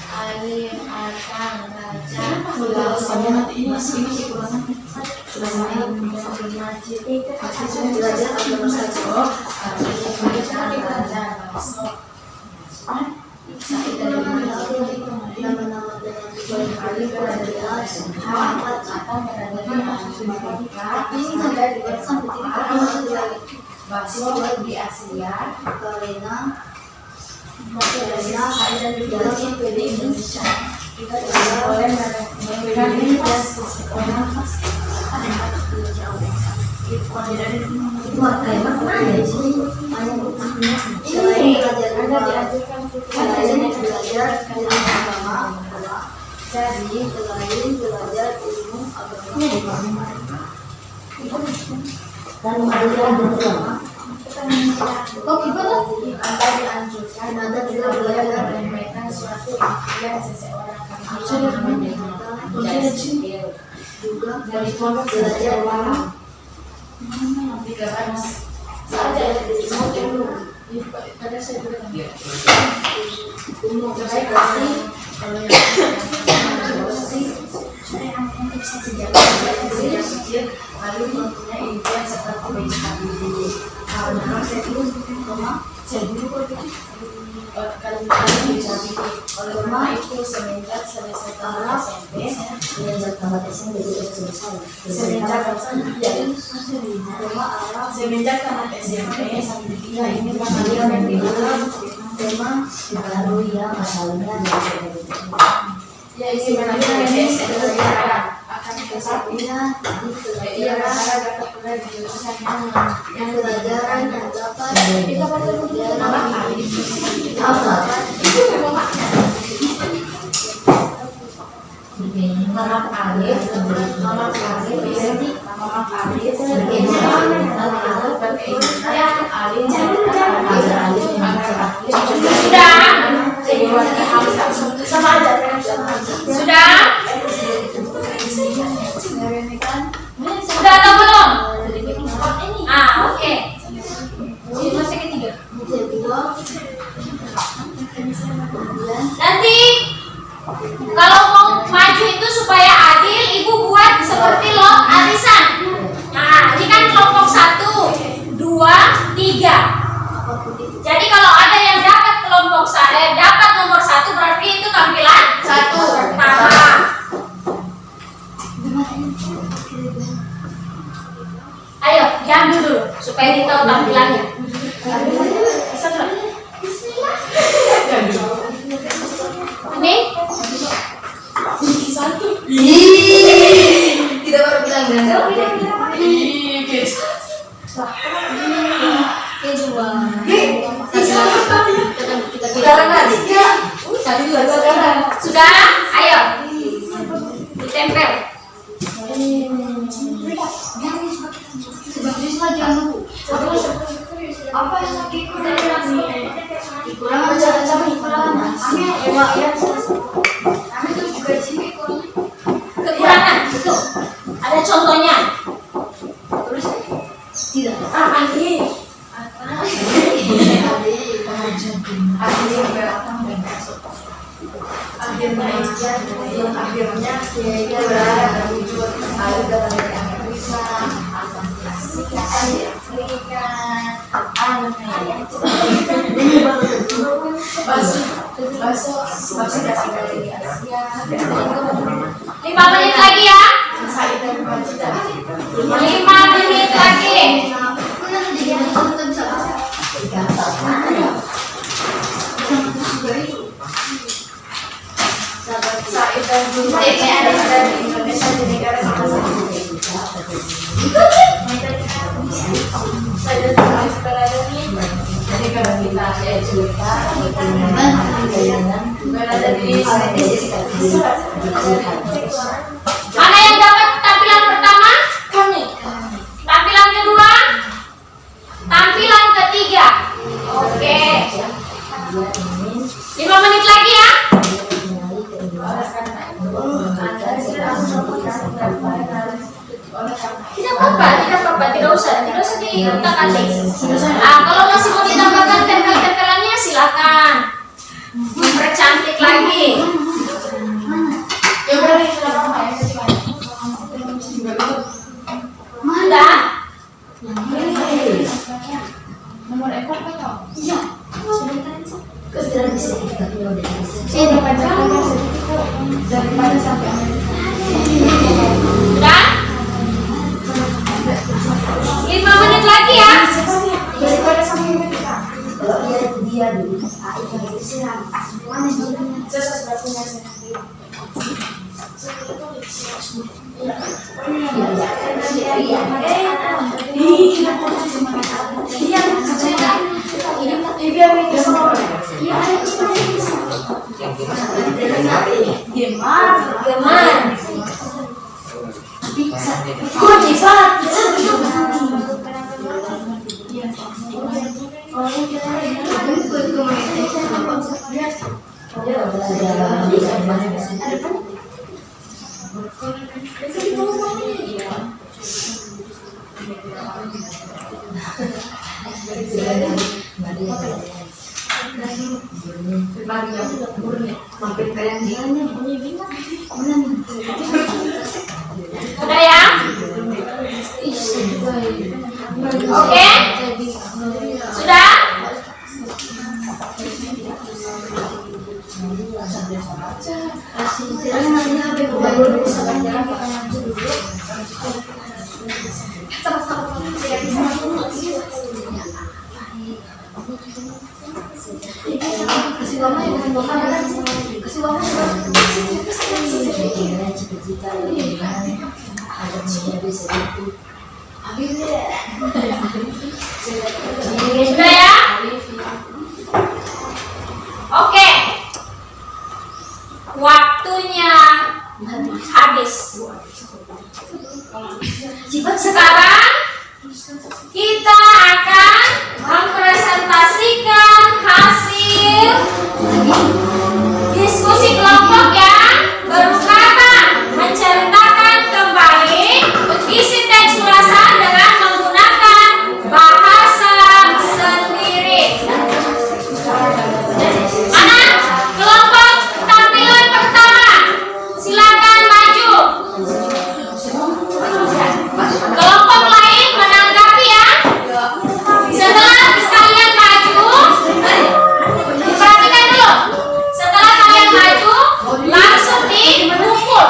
Alif Atang Raja di Asia karena saya dan di dalam Indonesia kita tidak boleh memberikan orang itu bagaimana mana sih? Selain belajar ilmu agama, jadi selain belajar ilmu agama dan ada yang beragama. Anda dianjurkan Anda juga boleh menyampaikan suatu impian seseorang juga dari belajar lama. Itu semenjak selesai tamat SMP, semenjak tamat SMP, dia ini tema baru yang asalnya ya ini akan kesatunya ia dapat belajar jurusan yang pelajaran yang dapat Sudah atau belum? Oke. Masih ketiga. Nanti kalau mau maju itu supaya adil, ibu buat seperti lot arisan. Nah, ini kan kelompok 1, 2, 3. Jadi kalau ada yang dapat kelompok dapat nomor 1, berarti itu tampilan 1 pertama. Ayo, diambil dulu supaya kita tahu tampilannya. Ini Tidak baru bilang ganda. sudah, ayo ditempel. Apa yang lagi kurang aja Kekurangan, betul. Ada contohnya. Tulis tidak akhirnya dia berada terwujud ada dari Amerika Afrika dari Asia 5 menit lagi ya. 5 menit lagi. Said dan Jumlah ini ada di Indonesia di negara mana saja. Saya juga berada di negara kita cerita berada di Mana yang dapat tampilan pertama? kami. Tampilan kedua? Tampilan ketiga. Oke. 5 menit lagi ya. Tidak apa-apa, tidak usah diutak atik. Kalau masih mau ditambahkan tempel-tempelannya silakan. Mempercantik lagi. Ya berarti sudah lama ya. Ada? Nomor ekor apa? Iya. Ini pacarnya daripada sampai Amerika. Sudah? 5 menit lagi ya. Daripada sampai Amerika. Dia dulu. Saya sudah punya sendiri. Sudah ya? Oke? Sudah? Sudah ya? Oke. Waktunya habis. Sekarang kita akan mempresentasikan hasil diskusi kelompok yang berusaha menceritakan kembali isi teks ulasan dengan menggunakan bahasa sendiri. Mana kelompok tampilan pertama? Silakan maju. Kelompok lain menanggapi ya. Setelah kalian maju, perhatikan dulu. Setelah kalian maju, langsung dikumpul.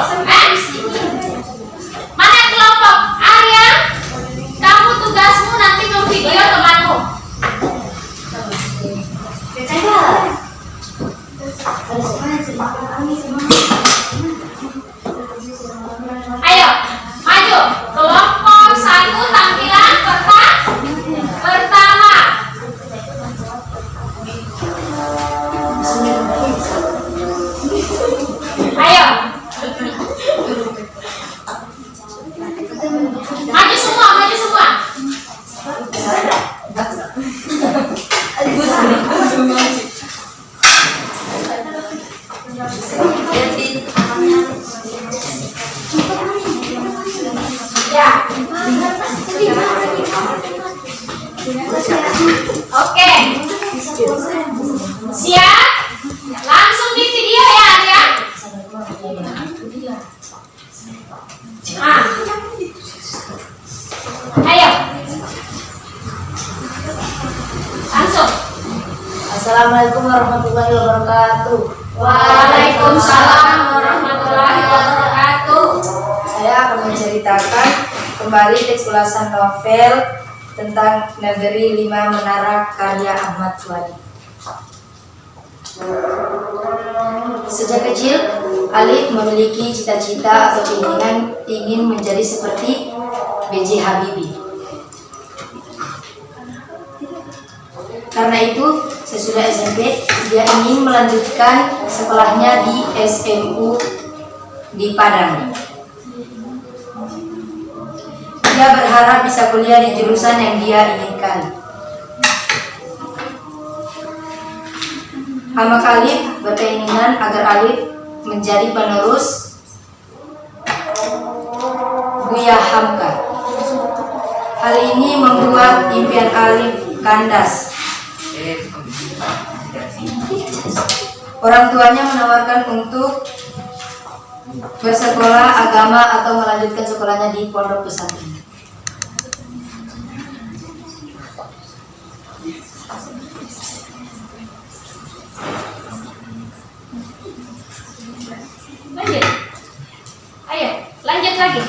Mana kelompok Arya? Kamu tugasmu nanti memvideo temanmu. Ayo, maju. Kelompok 1 tampilan pertama. Ayo. Maju semua, maju semua. Ya. Oke. Siap? Langsung di video ya, Arya. Ayo. Langsung. Assalamualaikum warahmatullahi wabarakatuh. Waalaikumsalam warahmatullahi wabarakatuh. Saya akan menceritakan kembali teks ulasan novel tentang Negeri 5 Menara karya Ahmad Fuadi. Sejak kecil, Alif memiliki cita-cita atau keinginan ingin menjadi seperti B.J. Habibie. Karena itu, sesudah SMP, dia ingin melanjutkan sekolahnya di SMU di Padang. Dia berharap bisa kuliah di jurusan yang dia inginkan. Ahmad Alif berkeinginan agar Alif menjadi penerus Buya Hamka. Hal ini membuat impian Alif kandas. Orang tuanya menawarkan untuk bersekolah agama atau melanjutkan sekolahnya di pondok pesantren. Lanjut. Ayo, lanjut lagi.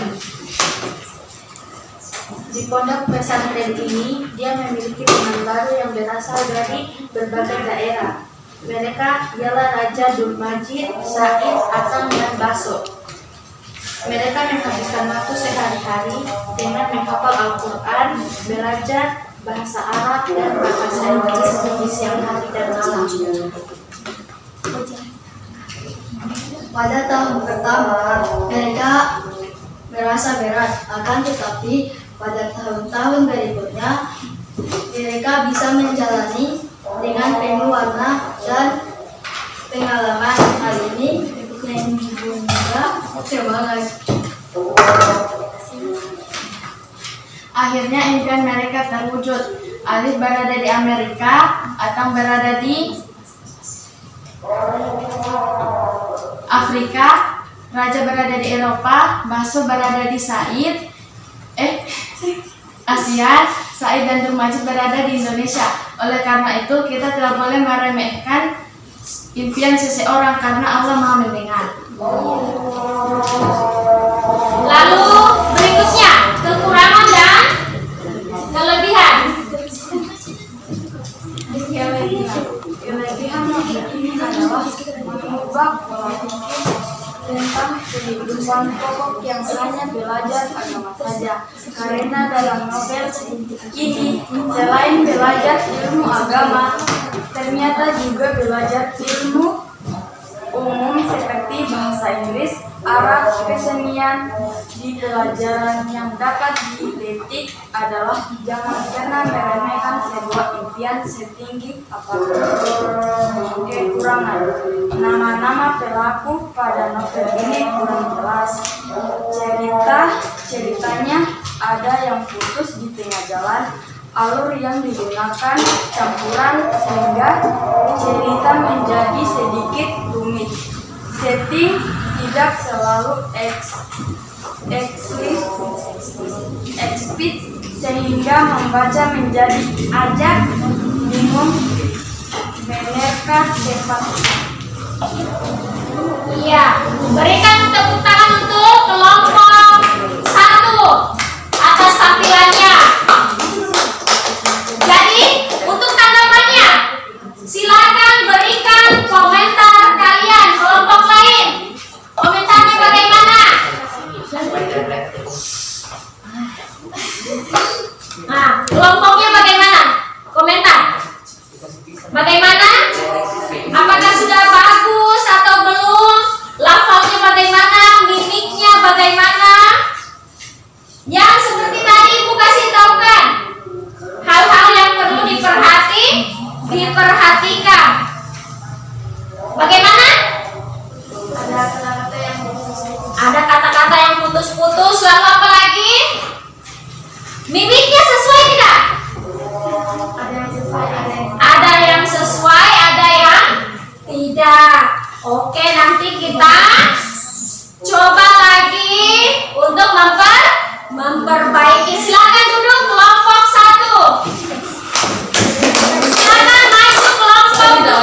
Di pondok pesantren ini, dia memiliki teman baru yang berasal dari berbagai daerah. Mereka ialah Raja Durmajid, Said, Atang, dan Baso. Mereka menghabiskan waktu sehari-hari dengan menghafal Al-Quran, belajar bahasa Arab dan bahasa Inggris di siang hari dan malam. Pada tahun pertama, mereka merasa berat, akan tetapi pada tahun-tahun berikutnya, Mereka bisa menjalani dengan penuh warna dan pengalaman. Hal ini menggembira kebanggaan. Akhirnya impian mereka terwujud. Alif berada di Amerika, Atang berada di Afrika, Raja berada di Eropa, Baso berada di Asia, Said dan Durmajid berada di Indonesia. Oleh karena itu, kita tidak boleh meremehkan impian seseorang karena Allah Maha mendengar. Lalu berikutnya, kekurangan dan kelebihan. Kelebihan ini adalah mengubah pola pikir tentang kehidupan pokok yang hanya belajar agama saja. Karena dalam novel ini selain belajar ilmu agama, ternyata juga belajar ilmu umum seperti bahasa Inggris, Arab, kesenian. Di pelajaran yang dapat dipetik adalah jangan pernah meremehkan sebuah impian setinggi apapun. Kekurangan, nama-nama pelaku pada novel ini kurang jelas. Ceritanya ada yang putus di tengah jalan, alur yang digunakan campuran sehingga cerita menjadi sedikit rumit. Setting tidak selalu eksplisit sehingga membaca menjadi ajak bingung menerka cepat. Iya, berikan tepuk tangan untuk kelompok 1 atas tampilannya. Jadi, untuk tanggapannya, silakan berikan komentar kalian. Kelompok lain, komentarnya bagaimana? Nah, kelompoknya bagaimana? Komentar. Bagaimana? Apakah sudah bagus atau belum? Lafalnya bagaimana? Mimiknya bagaimana? Yang seperti tadi Ibu kasih tahu kan, hal-hal yang perlu diperhatikan. Bagaimana? Ada kata-kata yang putus-putus. Lalu apa lagi? Mimiknya sesuai tidak? Ada yang sesuai, ada yang tidak. Oke, nanti kita coba lagi untuk memperbaiki. Silakan duduk kelompok 1. Silakan masuk kelompok 2.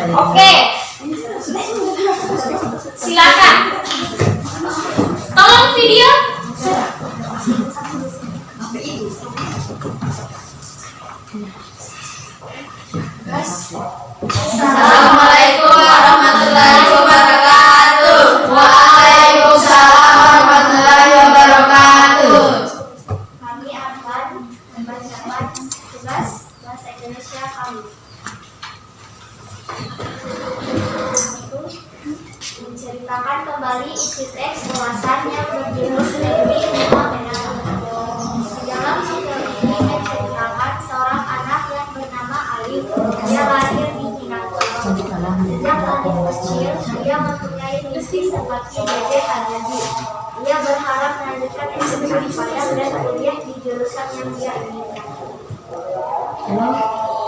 Oke. Silakan. Tolong video. Assalamualaikum warahmatullahi wabarakatuh. Waalaikumsalam warahmatullahi wabarakatuh. Kami akan membacakan tugas bahasa Indonesia kami. Menceritakan kembali isi teks ulasan yang berjudul Negeri Lima Menara. Dalam novel ini menceritakan seorang anak yang bernama Alif. Dia lahir di Minangkabau. Sejak Alif kecil, dia mempunyai mimpi seperti Dede Haryadi. Dia berharap melanjutkan S1 di Padang dan kuliah di jurusan yang dia inginkan.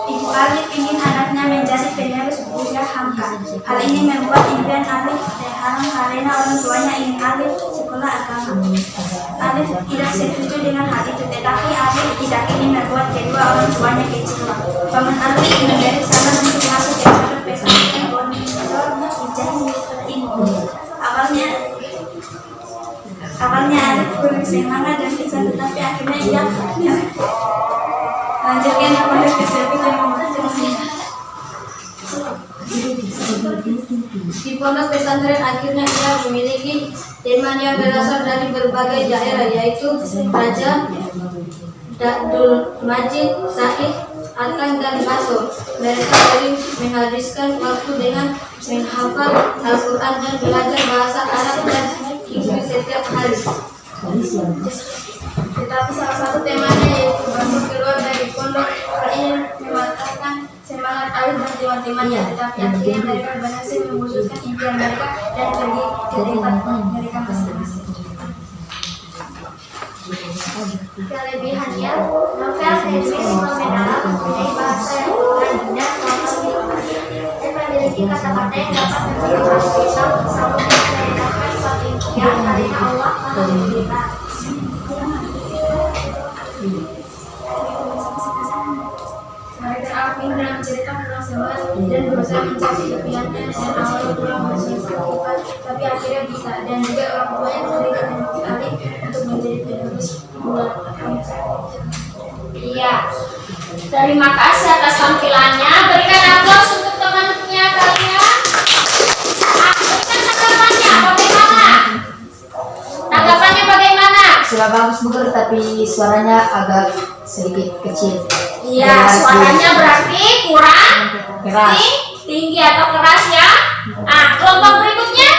Ibu Alif ingin anaknya menjadi penerus budaya Hamka. Hal ini membuat impian Alif terhalang karena orang tuanya ingin Alif sekolah agama. Alif tidak setuju dengan hal itu, tetapi Alif tidak ingin membuat kedua orang tuanya kecewa. Paman Alif menjadi saran untuk masuk ke pondok pesantren Pondok Hijrah Mister ini. Awalnya Alif kurang semangat dan bisa, tetapi akhirnya ia lanjutkan ke pondok pesantren yang di pondok pesantren. Akhirnya ia memiliki teman yang berasal dari berbagai daerah, yaitu Raja Durmajid, Said, Atang dan Baso. Mereka sering menghabiskan waktu dengan menghafal Al-Quran dan belajar bahasa Arab dan Inggris setiap hari. Tetapi salah satu temanya yaitu Baso keluar dari pondok ingin mematahkan semangat Alif dan teman-temannya. Tetapi akhirnya mereka berhasil mewujudkan impian mereka dan pergi ke tempat mereka masing-masing. Kelebihannya, novel Henry Menara mempunyai bahasa yang mudah dan dan memiliki kata-kata yang dapat menjadi kita selalu menceritakan suatu impian karena Allah Maha Memberikan. Mereka Alvin dalam cerita pulang semangat dan berusaha mencari impiannya dan awalnya pulang bersiap tapi akhirnya bisa, dan juga orang tuanya memberikan emosi Alif untuk menjadi penerus bulan. Iya. Terima kasih atas tampilannya. Berikan aplaus untuk temannya kalian. Berikan tanggapannya bagaimana? Tanggapannya bagaimana? Sudah bagus bukan, tapi suaranya agak sedikit kecil. Iya, suaranya berarti kurang Keras. tinggi atau keras ya. Nah, kelompok berikutnya.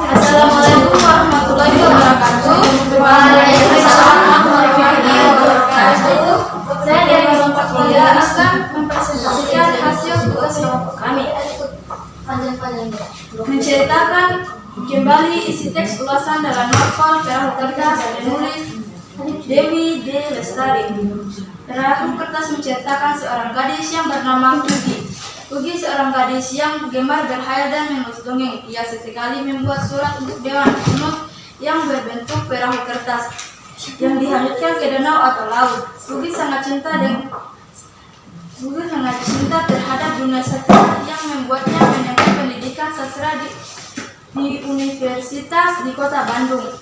Assalamualaikum warahmatullahi wabarakatuh. Waalaikumsalam warahmatullahi wabarakatuh. Saya dari kelompok kuliah akan mempresentasikan hasil tugas kelompok kami. Menceritakan kembali isi teks ulasan dalam novel Perahu Kertas penulis Dewi D. Lestari. Perahu Kertas menceritakan seorang gadis yang bernama Pugi. Pugi seorang gadis yang gemar berhayal dan menulis dongeng. Ia sesekali membuat surat untuk dewan kuno yang berbentuk perahu kertas yang dihanyutkan ke danau atau laut. Pugi sangat cinta terhadap dunia sastra yang membuatnya menempuh pendidikan sastra di universitas di kota Bandung.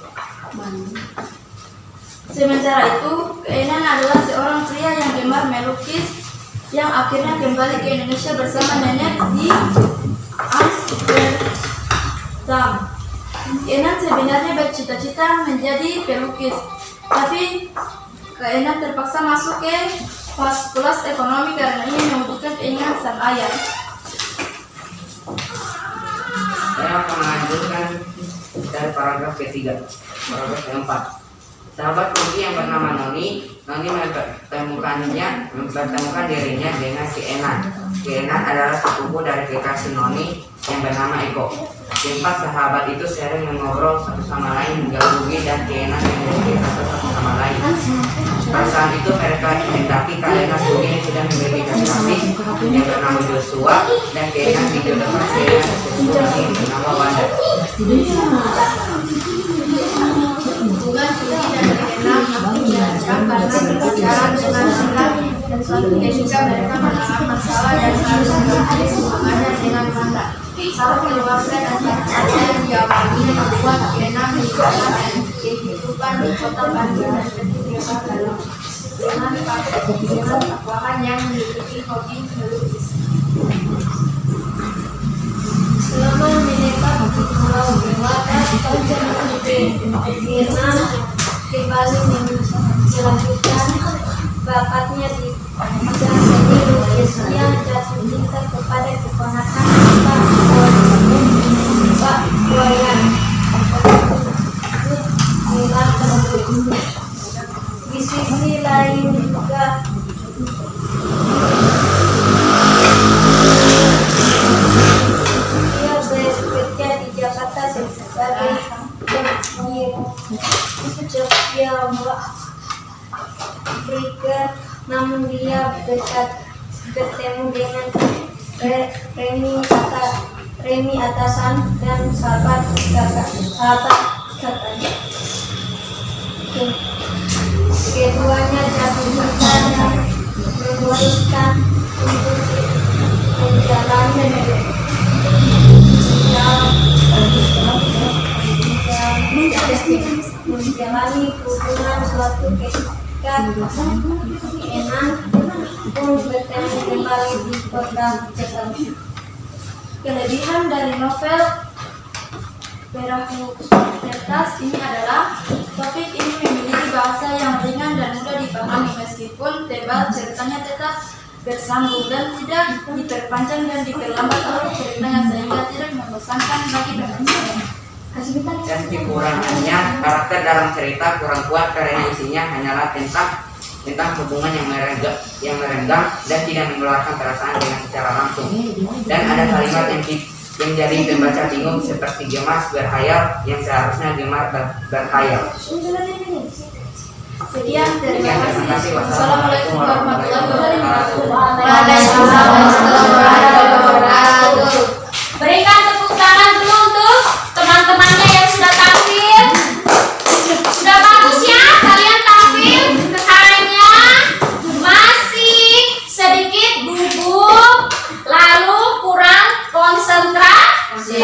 Sementara itu, Keenan adalah seorang pria yang gemar melukis yang akhirnya kembali ke Indonesia bersama nenek di Amsterdam. Keenan sebenarnya bercita-cita menjadi pelukis, tapi Keenan terpaksa masuk ke fakultas ekonomi karena ingin mewujudkan keinginan sang ayah. Saya akan melanjutkan dari paragraf ketiga, paragraf keempat. Sahabat Pugi yang bernama Noni bertemukan dirinya dengan Keenan. Keenan adalah sepupu dari kekasih Noni yang bernama Eko. Keempat sahabat itu sering mengobrol satu sama lain hingga Pugi dan Keenan memiliki rasa satu sama lain. Perasaan itu mereka hendaki karena Pugi sudah memiliki kekasih yang bernama Joshua dan Keenan dijodohkan dengan sepupu yang bernama Wanda. Hubungan Pugi dan Keenan makin dirancang karena berpacaran dengan Wanda, dan suatu ketika mereka mengalami masalah dan harus mengakhiri hubungannya dengan Wanda. Salah keluarga dan pacarnya yang diawali membuat Keenan meninggalkan kehidupan di kota Bandung dan berpindah dalam dengan takwahan yang memiliki hobi melukis. Selama menetap di Pulau Dewata, Keenan kembali melanjutkan bakatnya di bidang seni lukis. Ia jatuh cinta kepada keponakan Pak Wayan Milan tersebut. Di sisi lain juga ia bekerja di Jakarta sebagai Brigger, namun dia bertemu dengan Remi atasan dan sahabat katanya. Keduanya jatuh cinta dan memutuskan untuk menjalani hubungan suatu ketika keinginan pun bertemu kembali di kota Jakarta. Kelebihan dari novel Perahu Kertas ini adalah topik ini memiliki bahasa yang ringan dan mudah dipahami meskipun tebal, ceritanya tetap bersambung dan tidak diperpanjang dan diperlambat oleh ceritanya sehingga tidak membosankan bagi pembaca. Dan kekurangannya, karakter dalam cerita kurang kuat karena isinya hanyalah tentang hubungan yang merenggang dan tidak mengeluarkan perasaan dengan secara langsung. Dan ada kalimat yang jadi pembaca bingung seperti gemas berhayal yang seharusnya gemar berhayal. Sekian, terima kasih. kasih. Wassalamualaikum warahmatullahi wabarakatuh. Waalaikumsalam warahmatullahi wabarakatuh. Berikan tepuk tangan dulu untuk teman-temannya yang sudah tampil. Sudah bagus ya kalian tampil. Hanya masih sedikit gugup, lalu kurang konsentrasi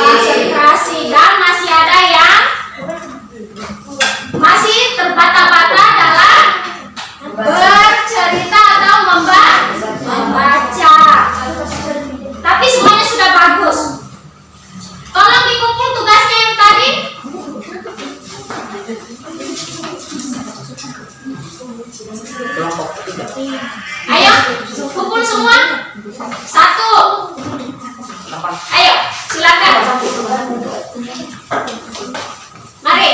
dan masih ada yang masih terbata-bata dalam bercerita atau membaca. Tapi semuanya sudah bagus. Tolong dikumpul tugasnya yang tadi. Kelompok ketiga. Ayo, kumpul semua. 1. Ayo, silakan. Mari.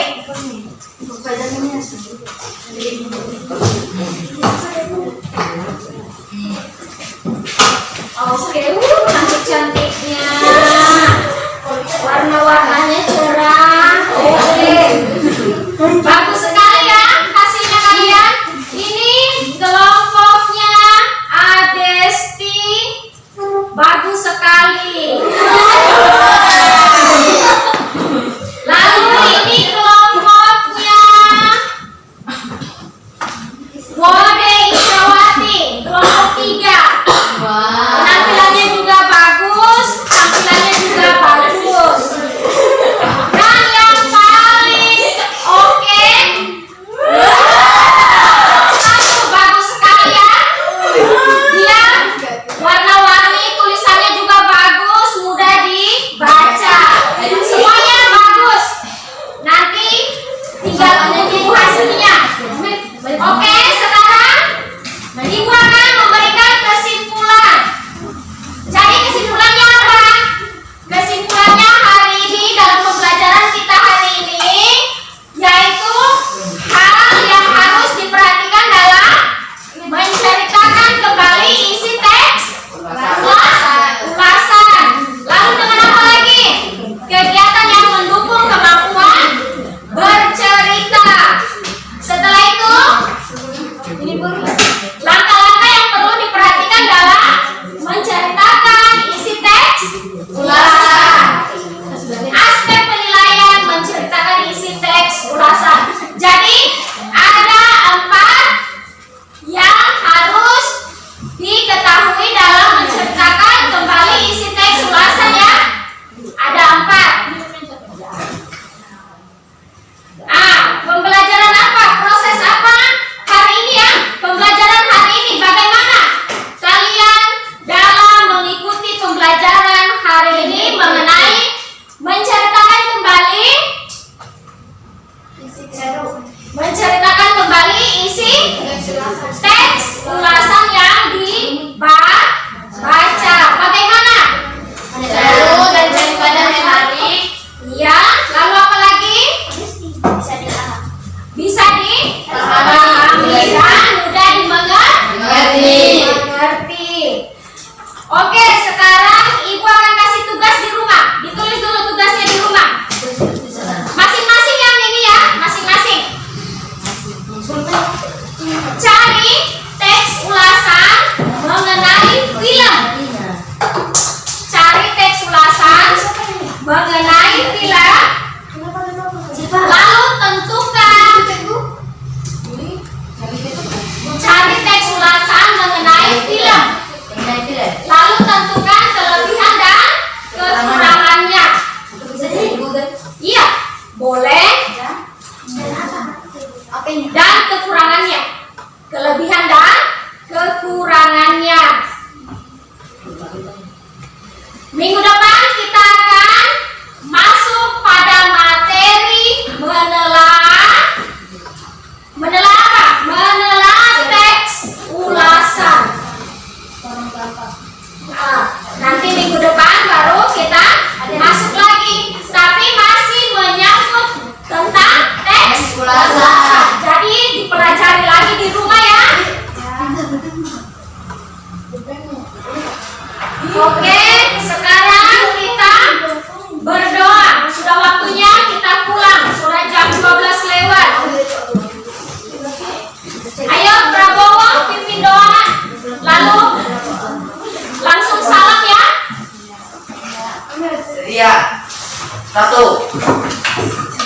Oh, cantik-cantiknya. Warna-warnanya cerah. Oke. Bagus sekali ya hasilnya kalian. Ini kelompoknya Adesti.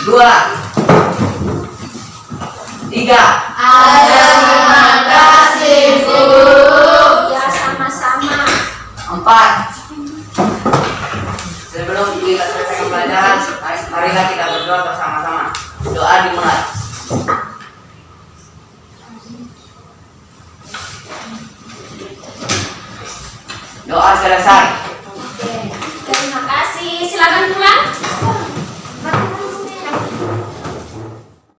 dua, tiga. Terima kasih, Bu. Ya, sama-sama. Empat. Sebelum kita selesai pelajaran, marilah kita berdoa bersama-sama. Doa dimulai. Doa selesai. Terima kasih. Silakan pulang.